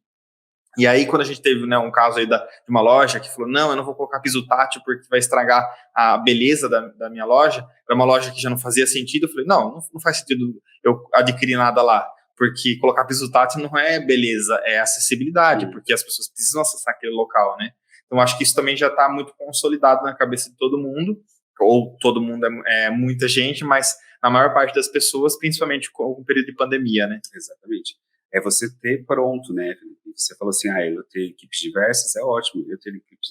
E aí, quando a gente teve, né, um caso aí de uma loja que falou, não, eu não vou colocar piso tátil porque vai estragar a beleza da minha loja, era uma loja que já não fazia sentido, eu falei, não faz sentido eu adquirir nada lá, porque colocar piso tátil não é beleza, é acessibilidade, porque as pessoas precisam acessar aquele local, né? Então, acho que isso também já está muito consolidado na cabeça de todo mundo, ou todo mundo é muita gente, mas na maior parte das pessoas, principalmente com o período de pandemia, né? Exatamente. É você ter pronto, né, Felipe? Você falou assim, eu ter equipes diversas é ótimo, eu ter equipes,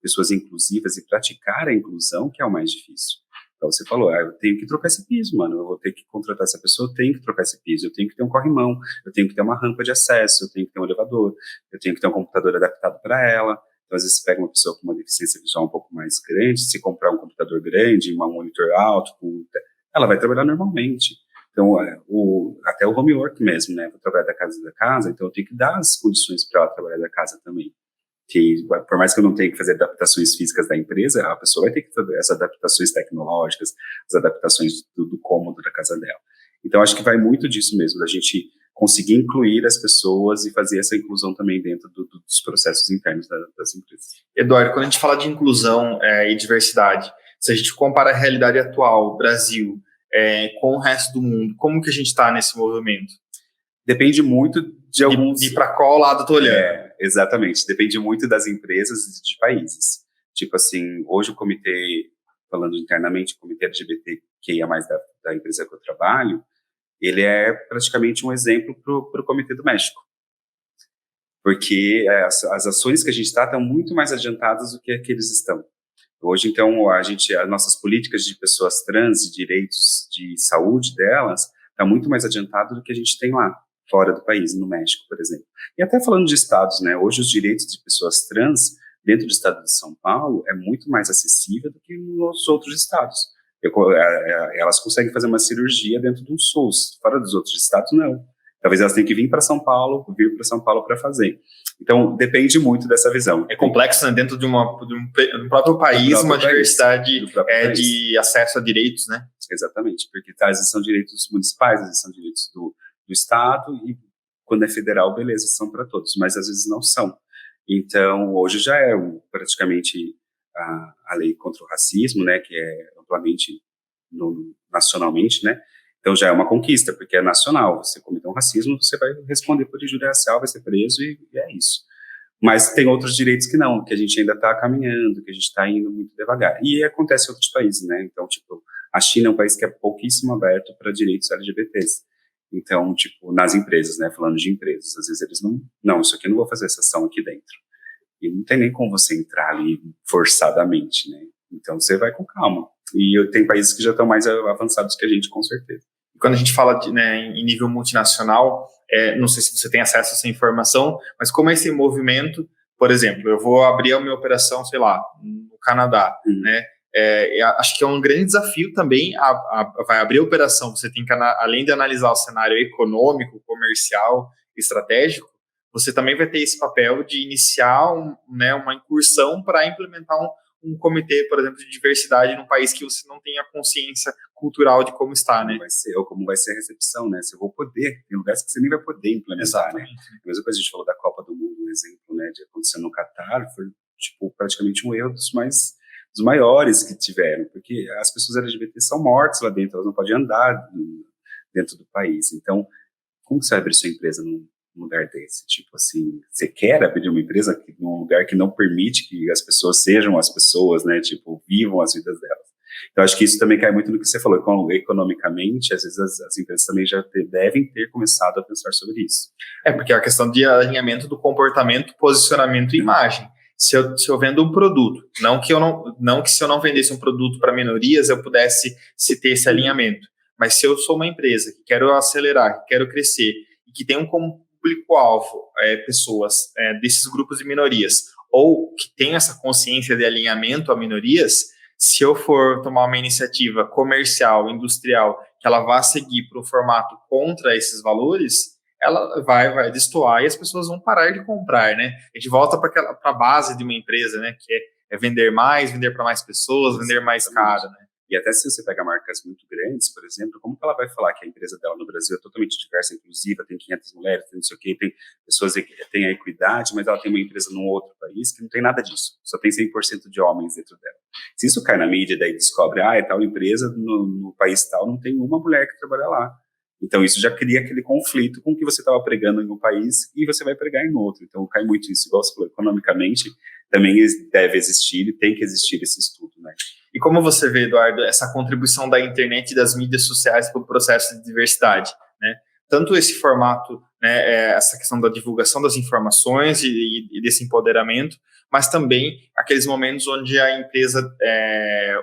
pessoas inclusivas e praticar a inclusão que é o mais difícil. Então você falou, eu tenho que trocar esse piso, mano, eu vou ter que contratar essa pessoa, eu tenho que trocar esse piso, eu tenho que ter um corrimão, eu tenho que ter uma rampa de acesso, eu tenho que ter um elevador, eu tenho que ter um computador adaptado para ela. Então, às vezes, você pega uma pessoa com uma deficiência visual um pouco mais grande, se comprar um computador grande, um monitor alto, ela vai trabalhar normalmente. Então, até o home work mesmo, né? Vou trabalhar da casa, então eu tenho que dar as condições para ela trabalhar da casa também. Que, por mais que eu não tenha que fazer adaptações físicas da empresa, a pessoa vai ter que fazer as adaptações tecnológicas, as adaptações do cômodo da casa dela. Então, acho que vai muito disso mesmo, da gente conseguir incluir as pessoas e fazer essa inclusão também dentro dos processos internos das empresas. Eduardo, quando a gente fala de inclusão e diversidade, se a gente compara a realidade atual, Brasil, com o resto do mundo, como que a gente está nesse movimento? Depende muito de alguns... De para qual lado eu tô olhando. Exatamente. Depende muito das empresas e de países. Tipo assim, hoje o comitê, falando internamente, o comitê LGBTQIA+, da empresa que eu trabalho, ele é praticamente um exemplo para o Comitê do México. Porque as ações que a gente está estão muito mais adiantadas do que eles estão. Hoje, então, as nossas políticas de pessoas trans e direitos de saúde delas está muito mais adiantado do que a gente tem lá, fora do país, no México, por exemplo. E até falando de estados, né? Hoje os direitos de pessoas trans dentro do estado de São Paulo é muito mais acessível do que nos outros estados. Elas conseguem fazer uma cirurgia dentro de um SUS, fora dos outros estados, não. Talvez elas tenham que vir para São Paulo para fazer. Então, depende muito dessa visão. É complexo, né? Dentro de um próprio país, uma diversidade de acesso a direitos, né? Exatamente, porque às vezes são direitos municipais, às vezes são direitos do Estado, e quando é federal, beleza, são para todos, mas às vezes não são. Então, hoje já é praticamente a lei contra o racismo, né, que é amplamente nacionalmente, né, então já é uma conquista, porque é nacional. Você cometeu um racismo, você vai responder por injúria racial, vai ser preso e é isso. Mas tem outros direitos que não, que a gente ainda está caminhando, que a gente está indo muito devagar. E acontece em outros países, né? Então, tipo, a China é um país que é pouquíssimo aberto para direitos LGBTs. Então, tipo, nas empresas, né? Falando de empresas, às vezes eles não, isso aqui eu não vou fazer essa ação aqui dentro. E não tem nem como você entrar ali forçadamente, né? Então, você vai com calma. E tem países que já estão mais avançados que a gente, com certeza. E quando a gente fala em nível multinacional, não sei se você tem acesso a essa informação, mas como é esse movimento, por exemplo, eu vou abrir a minha operação, sei lá, no Canadá, né? Acho que é um grande desafio também, vai abrir a operação, você tem que, além de analisar o cenário econômico, comercial, estratégico, você também vai ter esse papel de iniciar uma incursão para implementar um comitê, por exemplo, de diversidade num país que você não tem a consciência cultural de como está, né? Como vai ser a recepção, né? Se eu vou poder, tem lugares que você nem vai poder implementar, exatamente, né? A mesma coisa a gente falou da Copa do Mundo, um exemplo, né, de acontecer no Catar, foi, tipo, praticamente um erro dos maiores que tiveram, porque as pessoas LGBT são mortas lá dentro, elas não podem andar dentro do país. Então, como você vai abrir sua empresa num lugar desse? Tipo assim, você quer abrir uma empresa num lugar que não permite que as pessoas sejam as pessoas, né? Tipo, vivam as vidas delas. Então, acho que isso também cai muito no que você falou, economicamente, às vezes as empresas também já devem ter começado a pensar sobre isso. Porque é a questão de alinhamento do comportamento, posicionamento e imagem. Se eu vendo um produto, não que se eu não vendesse um produto para minorias, eu pudesse se ter esse alinhamento. Mas se eu sou uma empresa que quero acelerar, que quero crescer, e que tem um público-alvo, pessoas desses grupos de minorias, ou que tem essa consciência de alinhamento a minorias, se eu for tomar uma iniciativa comercial, industrial, que ela vá seguir para o formato contra esses valores, ela vai destoar e as pessoas vão parar de comprar, né? A gente volta para a base de uma empresa, né? Que é vender mais, vender para mais pessoas, vender mais caro, né? E até se você pega marcas muito grandes, por exemplo, como que ela vai falar que a empresa dela no Brasil é totalmente diversa, inclusiva, tem 500 mulheres, tem não sei o quê, tem pessoas que têm a equidade, mas ela tem uma empresa num outro país que não tem nada disso, só tem 100% de homens dentro dela. Se isso cai na mídia, daí descobre, é tal empresa no país tal, não tem uma mulher que trabalha lá. Então isso já cria aquele conflito com o que você estava pregando em um país e você vai pregar em outro. Então cai muito isso, igual você falou, economicamente também deve existir e tem que existir esse estudo, né? E como você vê, Eduardo, essa contribuição da internet e das mídias sociais para o processo de diversidade, né? Tanto esse formato, né, essa questão da divulgação das informações e desse empoderamento, mas também aqueles momentos onde a empresa,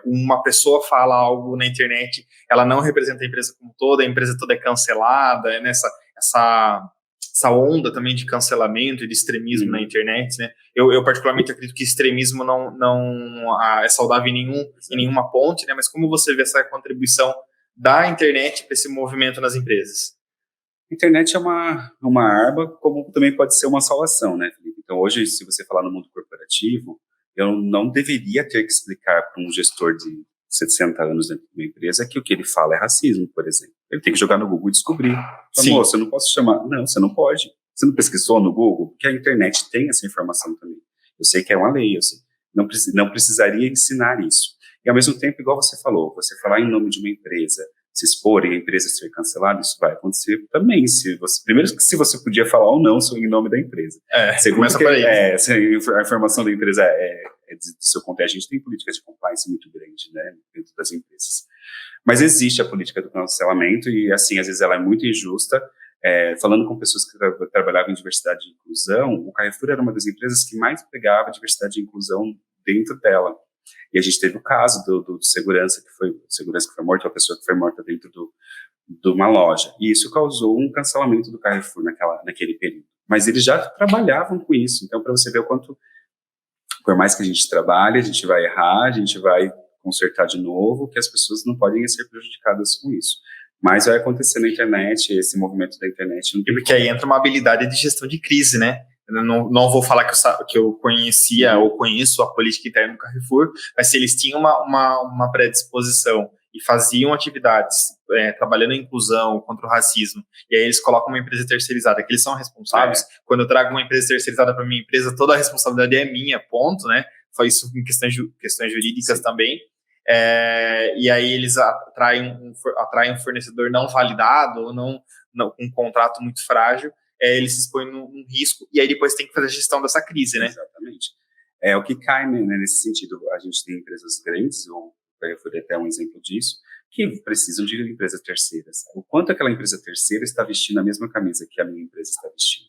uma pessoa fala algo na internet, ela não representa a empresa como toda, a empresa toda é cancelada, né, essa onda também de cancelamento e de extremismo na internet, né? Eu particularmente acredito que extremismo não é saudável em nenhuma ponte, né? Mas como você vê essa contribuição da internet para esse movimento nas empresas? A internet é uma arma, como também pode ser uma salvação, né, Felipe? Então, hoje, se você falar no mundo corporativo, eu não deveria ter que explicar para um gestor de 60 anos dentro de uma empresa que o que ele fala é racismo, por exemplo. Ele tem que jogar no Google e descobrir. Moça, eu não posso chamar. Não, você não pode. Você não pesquisou no Google? Porque a internet tem essa informação também. Eu sei que é uma lei, eu sei. Não precisaria ensinar isso. E, ao mesmo tempo, igual você falou, você falar em nome de uma empresa, se expor e a empresa ser cancelada, isso vai acontecer também. Primeiro, se você podia falar ou não em nome da empresa. Segundo, se a informação da empresa é do seu conteúdo, a gente tem políticas de compliance muito grande, né, dentro das empresas. Mas existe a política do cancelamento e, assim, às vezes ela é muito injusta. Falando com pessoas que trabalhavam em diversidade e inclusão, o Carrefour era uma das empresas que mais pegava diversidade e inclusão dentro dela. E a gente teve o caso do segurança que foi morto, uma pessoa que foi morta dentro de uma loja. E isso causou um cancelamento do Carrefour naquele período. Mas eles já trabalhavam com isso. Então, para você ver o quanto, por mais que a gente trabalhe, a gente vai errar, a gente vai consertar de novo, que as pessoas não podem ser prejudicadas com isso. Mas vai acontecer na internet, esse movimento da internet. Porque aí entra uma habilidade de gestão de crise, né? Eu não vou falar que eu conhecia ou conheço a política interna do Carrefour, mas se eles tinham uma predisposição e faziam atividades trabalhando em inclusão, contra o racismo, e aí eles colocam uma empresa terceirizada, que eles são responsáveis, quando eu trago uma empresa terceirizada para minha empresa, toda a responsabilidade é minha, ponto, né? Foi isso em questões jurídicas. Sim. Também. E aí eles atraem um fornecedor não validado ou não um contrato muito frágil, eles se expõem num risco e aí depois tem que fazer a gestão dessa crise, né? Exatamente. O que cai, né, nesse sentido, a gente tem empresas grandes, ou foi até um exemplo disso, que precisam de empresas terceiras. O quanto aquela empresa terceira está vestindo a mesma camisa que a minha empresa está vestindo.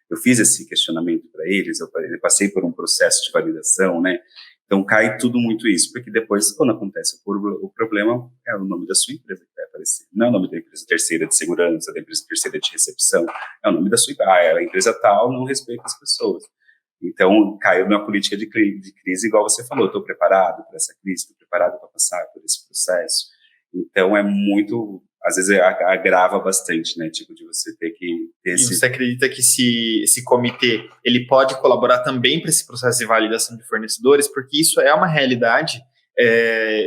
Eu fiz esse questionamento para eles, eu passei por um processo de validação, né? Então cai tudo muito isso, porque depois, quando acontece o problema, é o nome da sua empresa que vai aparecer. Não é o nome da empresa terceira de segurança, da empresa terceira de recepção, é o nome da sua empresa. A empresa tal não respeita as pessoas. Então, caiu na política de crise, igual você falou, estou preparado para essa crise, estou preparado para passar por esse processo. Então, é muito, às vezes, agrava bastante, né, tipo, de você ter que ter esse... E você acredita que esse comitê, ele pode colaborar também para esse processo de validação de fornecedores? Porque isso é uma realidade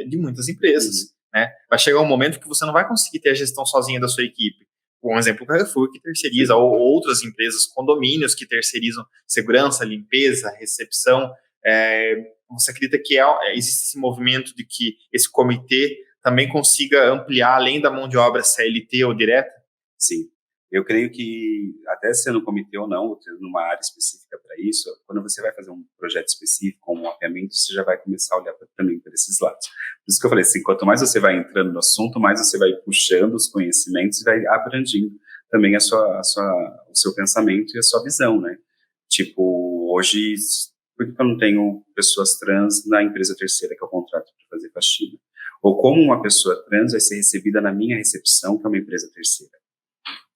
de muitas empresas, né? Vai chegar um momento que você não vai conseguir ter a gestão sozinha da sua equipe. Um exemplo, o Carrefour, que terceiriza, ou outras empresas, condomínios que terceirizam segurança, limpeza, recepção. Você acredita que existe esse movimento de que esse comitê também consiga ampliar, além da mão de obra CLT ou direta? Sim. Eu creio que, até sendo comitê ou não, ou tendo uma área específica para isso, quando você vai fazer um projeto específico, como um mapeamento, você já vai começar a olhar também para esses lados. Por isso que eu falei assim, quanto mais você vai entrando no assunto, mais você vai puxando os conhecimentos e vai abrangindo também o seu pensamento e a sua visão, né? Tipo, hoje, por que eu não tenho pessoas trans na empresa terceira que eu contrato para fazer faxina? Ou como uma pessoa trans vai ser recebida na minha recepção, que é uma empresa terceira?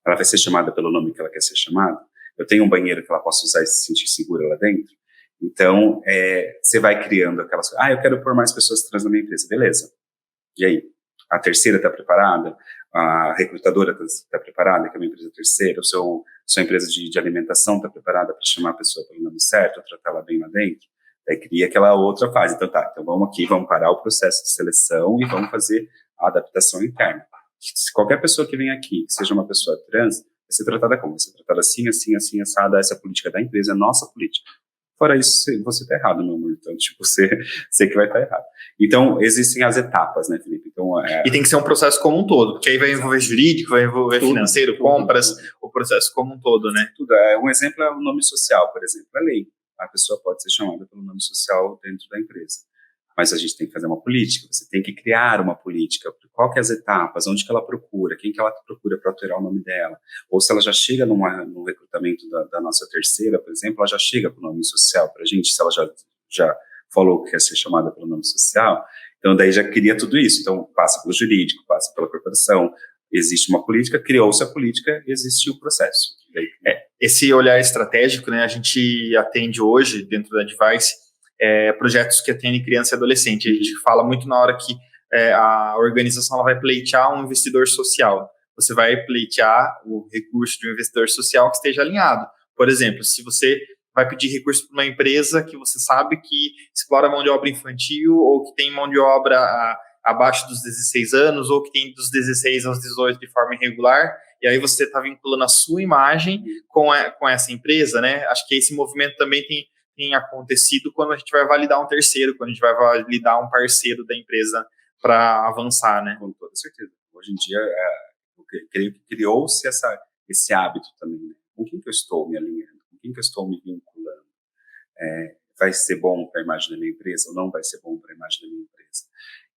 Ela vai ser chamada pelo nome que ela quer ser chamada? Eu tenho um banheiro que ela possa usar e se sentir segura lá dentro? Então, você vai criando aquelas coisas. Eu quero pôr mais pessoas trans na minha empresa. Beleza. E aí? A terceira está preparada? A recrutadora está preparada, que é uma empresa terceira? Sua empresa de alimentação está preparada para chamar a pessoa pelo nome certo, tratar ela bem lá dentro? Aí cria aquela outra fase. Então vamos parar o processo de seleção e vamos fazer a adaptação interna. Se qualquer pessoa que vem aqui, que seja uma pessoa trans, vai ser tratada como? Vai ser tratada assim, assim, assim, assada. Essa é a política da empresa, é a nossa política. Fora isso, você está errado, meu amor. Então, tipo, você que vai estar errado. Então, existem as etapas, né, Felipe? Então, E tem que ser um processo como um todo, porque aí vai envolver jurídico, vai envolver financeiro, compras, o processo como um todo, né? Tudo. Um exemplo é o nome social, por exemplo, a lei. A pessoa pode ser chamada pelo nome social dentro da empresa. mas a gente tem que fazer uma política, você tem que criar uma política, qual que é as etapas, onde que ela procura, quem que ela procura para alterar o nome dela, ou se ela já chega no recrutamento da nossa terceira, por exemplo, ela já chega com o nome social para a gente, se ela já falou que quer ser chamada pelo nome social, então daí já cria tudo isso, então passa pelo jurídico, passa pela corporação, existe uma política, criou-se a política, existe o processo. Esse olhar estratégico, né, a gente atende hoje, dentro da Advice, projetos que atendem criança e adolescente. A gente fala muito na hora que a organização ela vai pleitear um investidor social. Você vai pleitear o recurso de um investidor social que esteja alinhado. Por exemplo, se você vai pedir recurso para uma empresa que você sabe que explora mão de obra infantil ou que tem mão de obra abaixo dos 16 anos ou que tem dos 16 aos 18 de forma irregular, e aí você está vinculando a sua imagem com essa empresa, né? Acho que esse movimento também tem acontecido quando a gente vai validar um terceiro, quando a gente vai validar um parceiro da empresa para avançar, né? Com toda certeza. Hoje em dia, eu creio que criou-se esse hábito também, né? Com quem que eu estou me alinhando? Com quem que eu estou me vinculando? Vai ser bom para a imagem da minha empresa ou não vai ser bom para a imagem da minha empresa?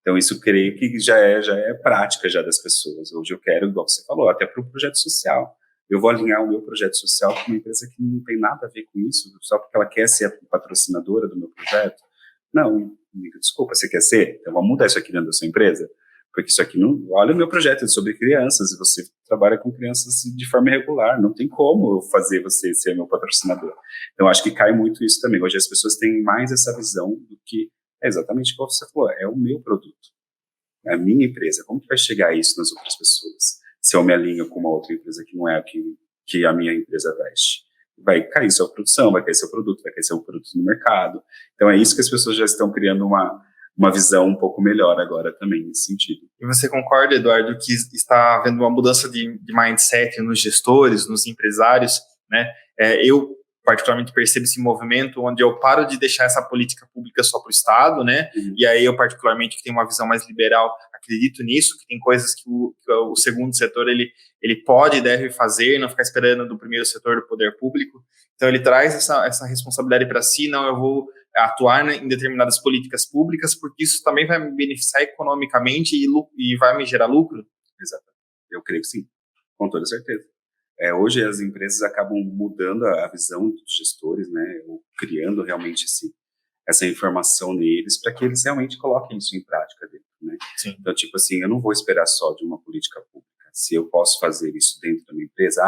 Então, isso creio que já é prática já das pessoas. Hoje eu quero, igual você falou, até para o projeto social. Eu vou alinhar o meu projeto social com uma empresa que não tem nada a ver com isso, só porque ela quer ser a patrocinadora do meu projeto. Não, amiga, desculpa, você quer ser? Então vamos mudar isso aqui dentro da sua empresa? Porque isso aqui não... Olha o meu projeto é sobre crianças, e você trabalha com crianças de forma irregular, não tem como eu fazer você ser meu patrocinador. Então acho que cai muito isso também. Hoje as pessoas têm mais essa visão do que exatamente o que você falou, é o meu produto, é a minha empresa. Como que vai chegar isso nas outras pessoas? Se eu me alinho com uma outra empresa que não é a que a minha empresa veste. Vai cair sua produção, vai cair seu produto, vai cair seu produto no mercado. Então é isso que as pessoas já estão criando uma visão um pouco melhor agora também, nesse sentido. E você concorda, Eduardo, que está havendo uma mudança de mindset nos gestores, nos empresários, né? Eu particularmente percebo esse movimento onde eu paro de deixar essa política pública só para o Estado, né? E aí eu particularmente que tenho uma visão mais liberal acredito nisso, que tem coisas que o segundo setor ele pode e deve fazer, não ficar esperando do primeiro setor do poder público. Então ele traz essa responsabilidade para si, não, eu vou atuar em determinadas políticas públicas, porque isso também vai me beneficiar economicamente e vai me gerar lucro. Exato. Eu creio que sim, com toda certeza. Hoje as empresas acabam mudando a visão dos gestores, né, ou criando realmente essa informação neles para que eles realmente coloquem isso em prática dentro, né? Sim. Então, tipo assim, eu não vou esperar só de uma política pública. Se eu posso fazer isso dentro da minha empresa,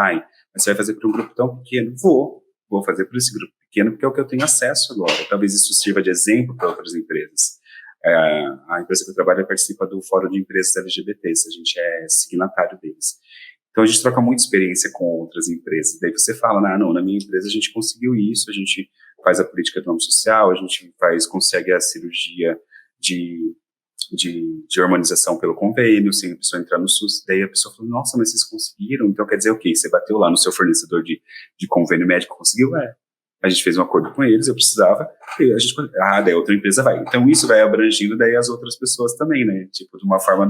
mas você vai fazer para um grupo tão pequeno? Vou fazer para esse grupo pequeno porque é o que eu tenho acesso agora. Talvez isso sirva de exemplo para outras empresas. A empresa que eu trabalho participa do Fórum de Empresas LGBTs, a gente é signatário deles. Então, a gente troca muita experiência com outras empresas. Daí você fala, não, na minha empresa a gente conseguiu isso, a gente faz a política do nome social, a gente consegue a cirurgia de harmonização pelo convênio, sem a pessoa entrar no SUS. Daí a pessoa falou, nossa, mas vocês conseguiram? Então quer dizer o quê? Você bateu lá no seu fornecedor de convênio médico, conseguiu? A gente fez um acordo com eles, eu precisava, e a gente, daí outra empresa vai. Então isso vai abrangindo daí as outras pessoas também, né? Tipo, de uma forma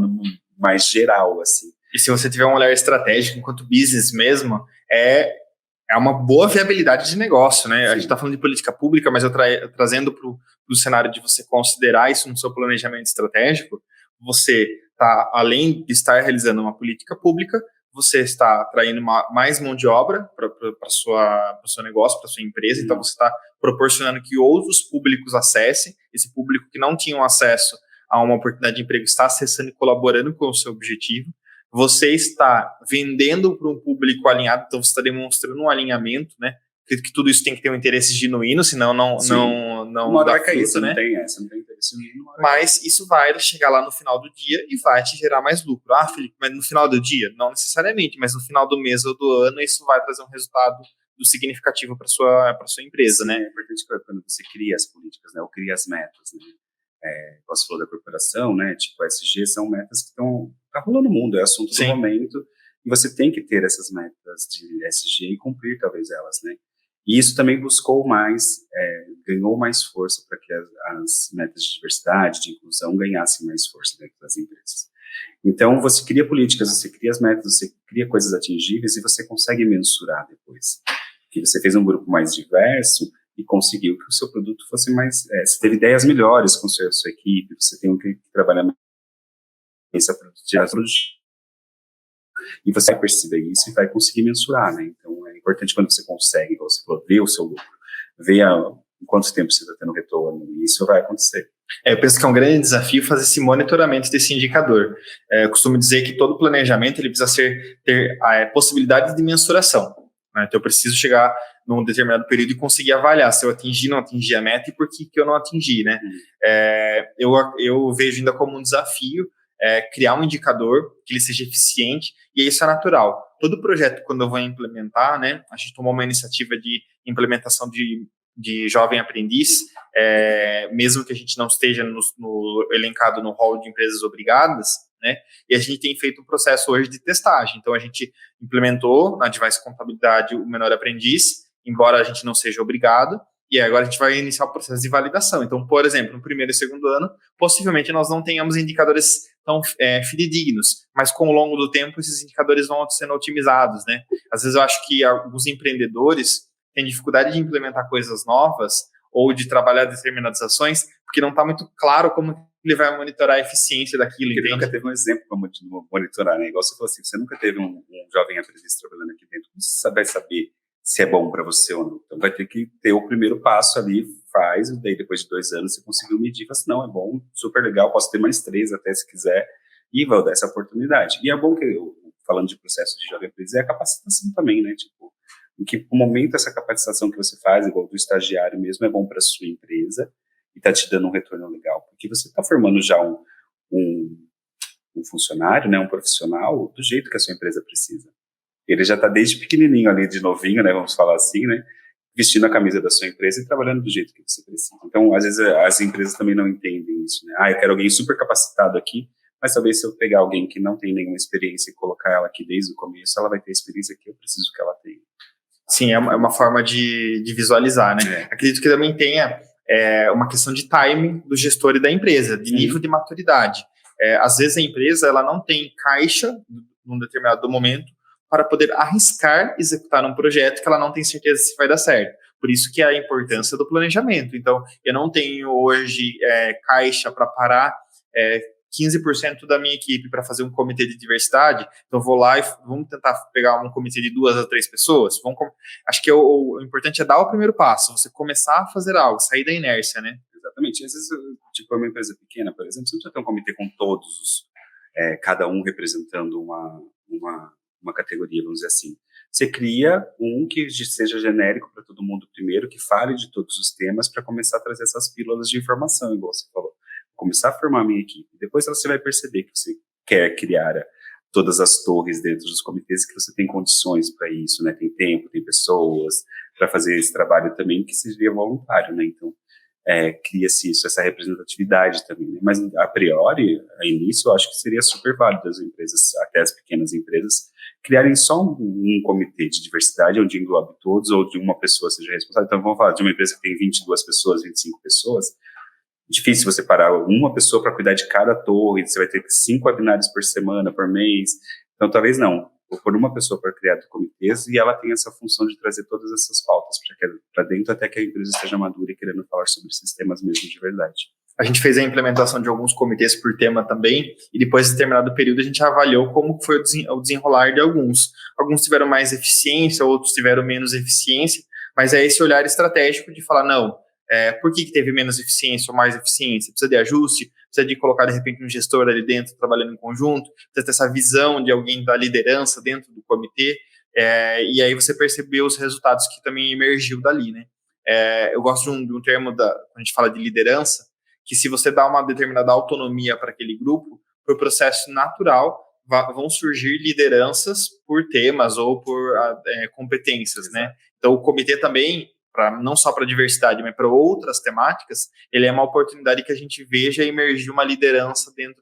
mais geral, assim. E se você tiver um olhar estratégico enquanto business mesmo, é uma boa viabilidade de negócio, né? Sim. A gente está falando de política pública, mas eu trazendo para o cenário de você considerar isso no seu planejamento estratégico, você está, além de estar realizando uma política pública, você está atraindo mais mão de obra para o seu negócio, para a sua empresa, então você está proporcionando que outros públicos acessem, esse público que não tinha acesso a uma oportunidade de emprego está acessando e colaborando com o seu objetivo. Você está vendendo para um público alinhado, então você está demonstrando um alinhamento, né? Que tudo isso tem que ter um interesse genuíno, senão não dá fruto, né? Não tem interesse genuíno. Mas isso vai chegar lá no final do dia e vai te gerar mais lucro. Felipe, mas no final do dia? Não necessariamente, mas no final do mês ou do ano isso vai trazer um resultado significativo para sua empresa, né? É importante quando você cria as políticas, né? Ou cria as metas, né? Você falou da corporação, né? Tipo, ESG são metas que tá rolando no mundo, é assunto do momento, e você tem que ter essas metas de ESG e cumprir talvez elas, né? E isso também ganhou mais força para que as metas de diversidade, de inclusão ganhassem mais força dentro das empresas. Então, você cria políticas, você cria as metas, você cria coisas atingíveis e você consegue mensurar depois. Que você fez um grupo mais diverso, e conseguiu que o seu produto fosse mais... você teve ideias melhores com a sua equipe, você tem que trabalhar mais essa produtividade, e você vai perceber isso e vai conseguir mensurar, né? Então, é importante quando você consegue, igual você falou, ver o seu lucro, ver em quanto tempo você está tendo retorno, e isso vai acontecer. Eu penso que é um grande desafio fazer esse monitoramento desse indicador. Eu costumo dizer que todo planejamento ele precisa ter a possibilidade de mensuração, né? Então, eu preciso chegar num determinado período e conseguir avaliar se eu atingi, não atingi a meta e por que eu não atingi, né? Eu vejo ainda como um desafio criar um indicador que ele seja eficiente, e isso é natural. Todo projeto, quando eu vou implementar, né, a gente tomou uma iniciativa de implementação de jovem aprendiz, mesmo que a gente não esteja elencado no hall de empresas obrigadas, né, e a gente tem feito um processo hoje de testagem. Então, a gente implementou na Device Contabilidade o menor aprendiz, embora a gente não seja obrigado, e agora a gente vai iniciar o processo de validação. Então, por exemplo, no primeiro e segundo ano, possivelmente nós não tenhamos indicadores tão fidedignos, mas com o longo do tempo esses indicadores vão sendo otimizados, né? Às vezes eu acho que alguns empreendedores têm dificuldade de implementar coisas novas ou de trabalhar determinadas ações, porque não está muito claro como ele vai monitorar a eficiência daquilo. Porque ele nunca teve um exemplo para monitorar, né? Igual você falou assim, você nunca teve um jovem aprendiz trabalhando aqui dentro, você vai saber se é bom para você ou não. Então vai ter que ter o primeiro passo ali, faz, e daí depois de 2 anos você conseguiu medir, fala assim, não, é bom, super legal, posso ter mais 3 até se quiser, e vou dar essa oportunidade. E é bom que, falando de processo de jovem aprendiz, é a capacitação também, né? Tipo, em que momento essa capacitação que você faz, igual do estagiário mesmo, é bom para a sua empresa e está te dando um retorno legal, porque você está formando já um funcionário, né, um profissional, do jeito que a sua empresa precisa. Ele já está desde pequenininho ali, de novinho, né, vamos falar assim, né, vestindo a camisa da sua empresa e trabalhando do jeito que você precisa. Então, às vezes, as empresas também não entendem isso, né? Eu quero alguém super capacitado aqui, mas talvez se eu pegar alguém que não tem nenhuma experiência e colocar ela aqui desde o começo, ela vai ter a experiência que eu preciso que ela tenha. Sim, é uma forma de visualizar, né? Acredito que também tenha uma questão de timing do gestor e da empresa, de nível de maturidade. Às vezes a empresa ela não tem caixa num determinado momento para poder arriscar executar um projeto que ela não tem certeza se vai dar certo. Por isso que é a importância do planejamento. Então, eu não tenho hoje caixa para parar 15% da minha equipe para fazer um comitê de diversidade, então vou lá e vamos tentar pegar um comitê de 2 a 3 pessoas. Acho que o importante é dar o primeiro passo, você começar a fazer algo, sair da inércia, né? Exatamente. Às vezes, tipo, uma empresa pequena, por exemplo, você não precisa ter um comitê com todos, cada um representando uma categoria, vamos dizer assim. Você cria um que seja genérico para todo mundo primeiro, que fale de todos os temas, para começar a trazer essas pílulas de informação, igual você falou. Começar a formar a minha equipe. Depois você vai perceber que você quer criar todas as torres dentro dos comitês, que você tem condições para isso, né? Tem tempo, tem pessoas para fazer esse trabalho também, que seria voluntário, né? Então, cria-se isso, essa representatividade também, né? Mas, a priori, a início, eu acho que seria super válido as empresas, até as pequenas empresas, criarem só um comitê de diversidade, onde englobe todos, ou de uma pessoa seja responsável. Então, vamos falar de uma empresa que tem 22 pessoas, 25 pessoas, difícil você parar uma pessoa para cuidar de cada torre, você vai ter 5 webinários por semana, por mês. Então, talvez não. Vou pôr uma pessoa para criar comitês e ela tem essa função de trazer todas essas pautas para dentro até que a empresa esteja madura e querendo falar sobre esses temas mesmo de verdade. A gente fez a implementação de alguns comitês por tema também, e depois de determinado período a gente avaliou como foi o desenrolar de alguns. Alguns tiveram mais eficiência, outros tiveram menos eficiência, mas é esse olhar estratégico de falar, não, por que teve menos eficiência ou mais eficiência? Precisa de ajuste? Precisa de colocar, de repente, um gestor ali dentro, trabalhando em conjunto? Precisa ter essa visão de alguém da liderança dentro do comitê? E aí você percebeu os resultados que também emergiu dali, né? Eu gosto de um termo, quando a gente fala de liderança, que se você dá uma determinada autonomia para aquele grupo, por processo natural, vão surgir lideranças por temas ou por competências, né? Então, o comitê também, não só para diversidade, mas para outras temáticas, ele é uma oportunidade que a gente veja emergir uma liderança dentro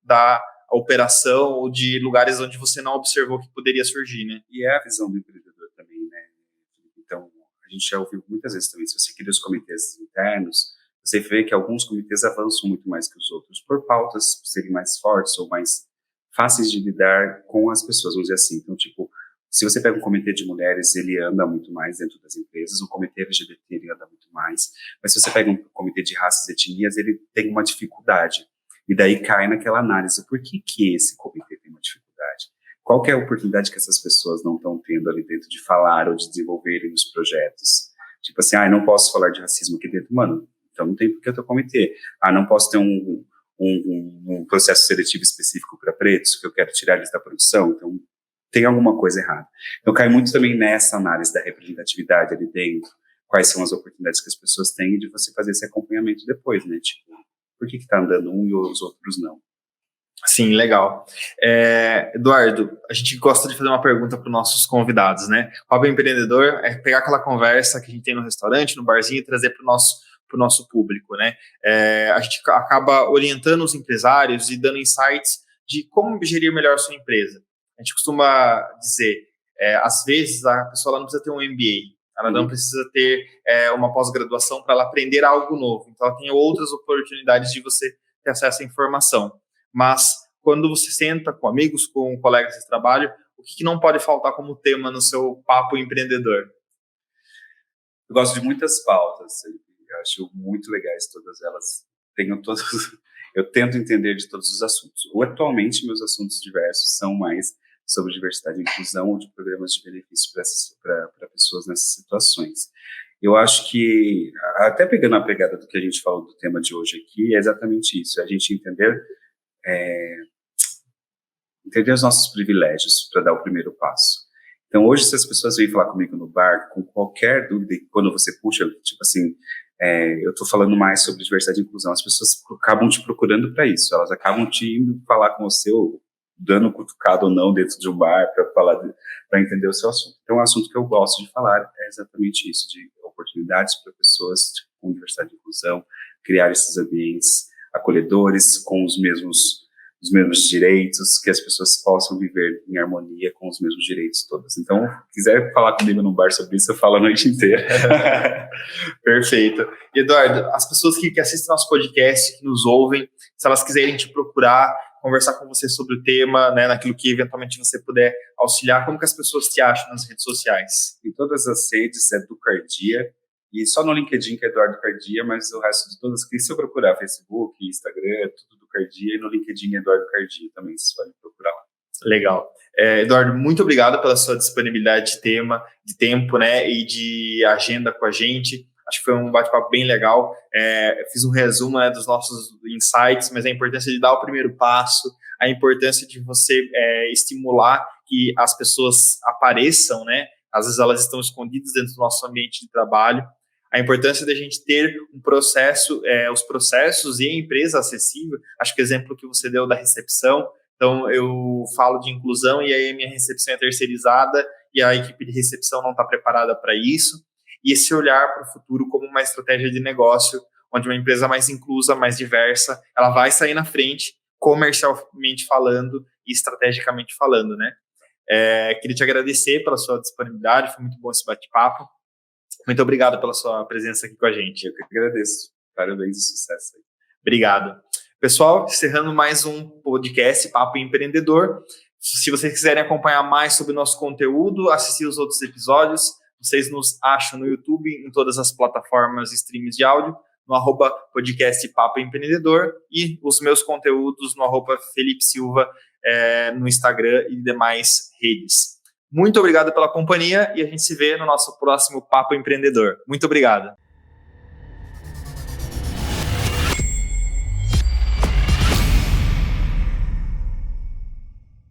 da operação ou de lugares onde você não observou que poderia surgir, né? E é a visão do empreendedor também, né? Então, a gente já ouviu muitas vezes também, se você cria os comitês internos, você vê que alguns comitês avançam muito mais que os outros, por pautas serem mais fortes ou mais fáceis de lidar com as pessoas, vamos dizer assim. Então, tipo, Se você pega um comitê de mulheres, ele anda muito mais dentro das empresas, o comitê LGBT ele anda muito mais, mas se você pega um comitê de raças e etnias, ele tem uma dificuldade. E daí cai naquela análise, por que esse comitê tem uma dificuldade? Qual que é a oportunidade que essas pessoas não estão tendo ali dentro de falar ou de desenvolverem os projetos? Tipo assim, não posso falar de racismo aqui dentro. Mano, então não tem por que eu ter comitê. Não posso ter um processo seletivo específico para pretos, que eu quero tirar eles da produção. Então, tem alguma coisa errada. Então, cai muito também nessa análise da representatividade ali dentro. Quais são as oportunidades que as pessoas têm de você fazer esse acompanhamento depois, né? Tipo, por que está andando um e os outros não? Sim, legal. Eduardo, a gente gosta de fazer uma pergunta para os nossos convidados, né? O Papo Empreendedor é pegar aquela conversa que a gente tem no restaurante, no barzinho, e trazer para o nosso público, né? A gente acaba orientando os empresários e dando insights de como gerir melhor a sua empresa. A gente costuma dizer, às vezes a pessoa ela não precisa ter um MBA, ela não precisa ter uma pós-graduação para ela aprender algo novo. Então, ela tem outras oportunidades de você ter acesso à informação. Mas, quando você senta com amigos, com colegas de trabalho, o que não pode faltar como tema no seu papo empreendedor? Eu gosto de muitas pautas, eu acho muito legais todas elas. Eu tento entender de todos os assuntos. Atualmente, meus assuntos diversos são mais sobre diversidade e inclusão ou de programas de benefício para pessoas nessas situações. Eu acho que, até pegando a pegada do que a gente falou do tema de hoje aqui, é exatamente isso, é a gente entender os nossos privilégios para dar o primeiro passo. Então, hoje, se as pessoas vêm falar comigo no bar, com qualquer dúvida, quando você puxa, tipo assim, eu estou falando mais sobre diversidade e inclusão, as pessoas acabam te procurando para isso, elas acabam te indo falar com você, ou dando cutucado ou não dentro de um bar para entender o seu assunto. Então, o assunto que eu gosto de falar é exatamente isso, de oportunidades para pessoas com diversidade e inclusão, criar esses ambientes acolhedores, com os mesmos direitos, que as pessoas possam viver em harmonia com os mesmos direitos todos. Então, se quiser falar comigo no bar sobre isso, eu falo a noite inteira. Perfeito. Eduardo, as pessoas que assistem nosso podcast, que nos ouvem, se elas quiserem te procurar, conversar com você sobre o tema, né, naquilo que eventualmente você puder auxiliar, como que as pessoas te acham nas redes sociais? Em todas as redes é do Cardia, e só no LinkedIn que é Eduardo Cardia, mas o resto de todas, que se eu procurar Facebook, Instagram, tudo do Cardia, e no LinkedIn Eduardo Cardia também, vocês podem procurar lá. Legal. Eduardo, muito obrigado pela sua disponibilidade de tempo, né, e de agenda com a gente. Acho que foi um bate-papo bem legal. Fiz um resumo, né, dos nossos insights, mas a importância de dar o primeiro passo, a importância de você estimular que as pessoas apareçam, né? Às vezes elas estão escondidas dentro do nosso ambiente de trabalho. A importância da gente ter um processo, os processos e a empresa acessível. Acho que o exemplo que você deu da recepção. Então, eu falo de inclusão e aí a minha recepção é terceirizada e a equipe de recepção não está preparada para isso. E esse olhar para o futuro como uma estratégia de negócio, onde uma empresa mais inclusa, mais diversa, ela vai sair na frente, comercialmente falando e estrategicamente falando, né? Queria te agradecer pela sua disponibilidade, foi muito bom esse bate-papo. Muito obrigado pela sua presença aqui com a gente. Eu que agradeço. Parabéns e sucesso aí. Obrigado. Pessoal, encerrando mais um podcast Papo Empreendedor. Se vocês quiserem acompanhar mais sobre o nosso conteúdo, assistir os outros episódios, vocês nos acham no YouTube, em todas as plataformas e streams de áudio, no @podcast Papo Empreendedor, e os meus conteúdos no @Felipe Silva, no Instagram e demais redes. Muito obrigado pela companhia e a gente se vê no nosso próximo Papo Empreendedor. Muito obrigado.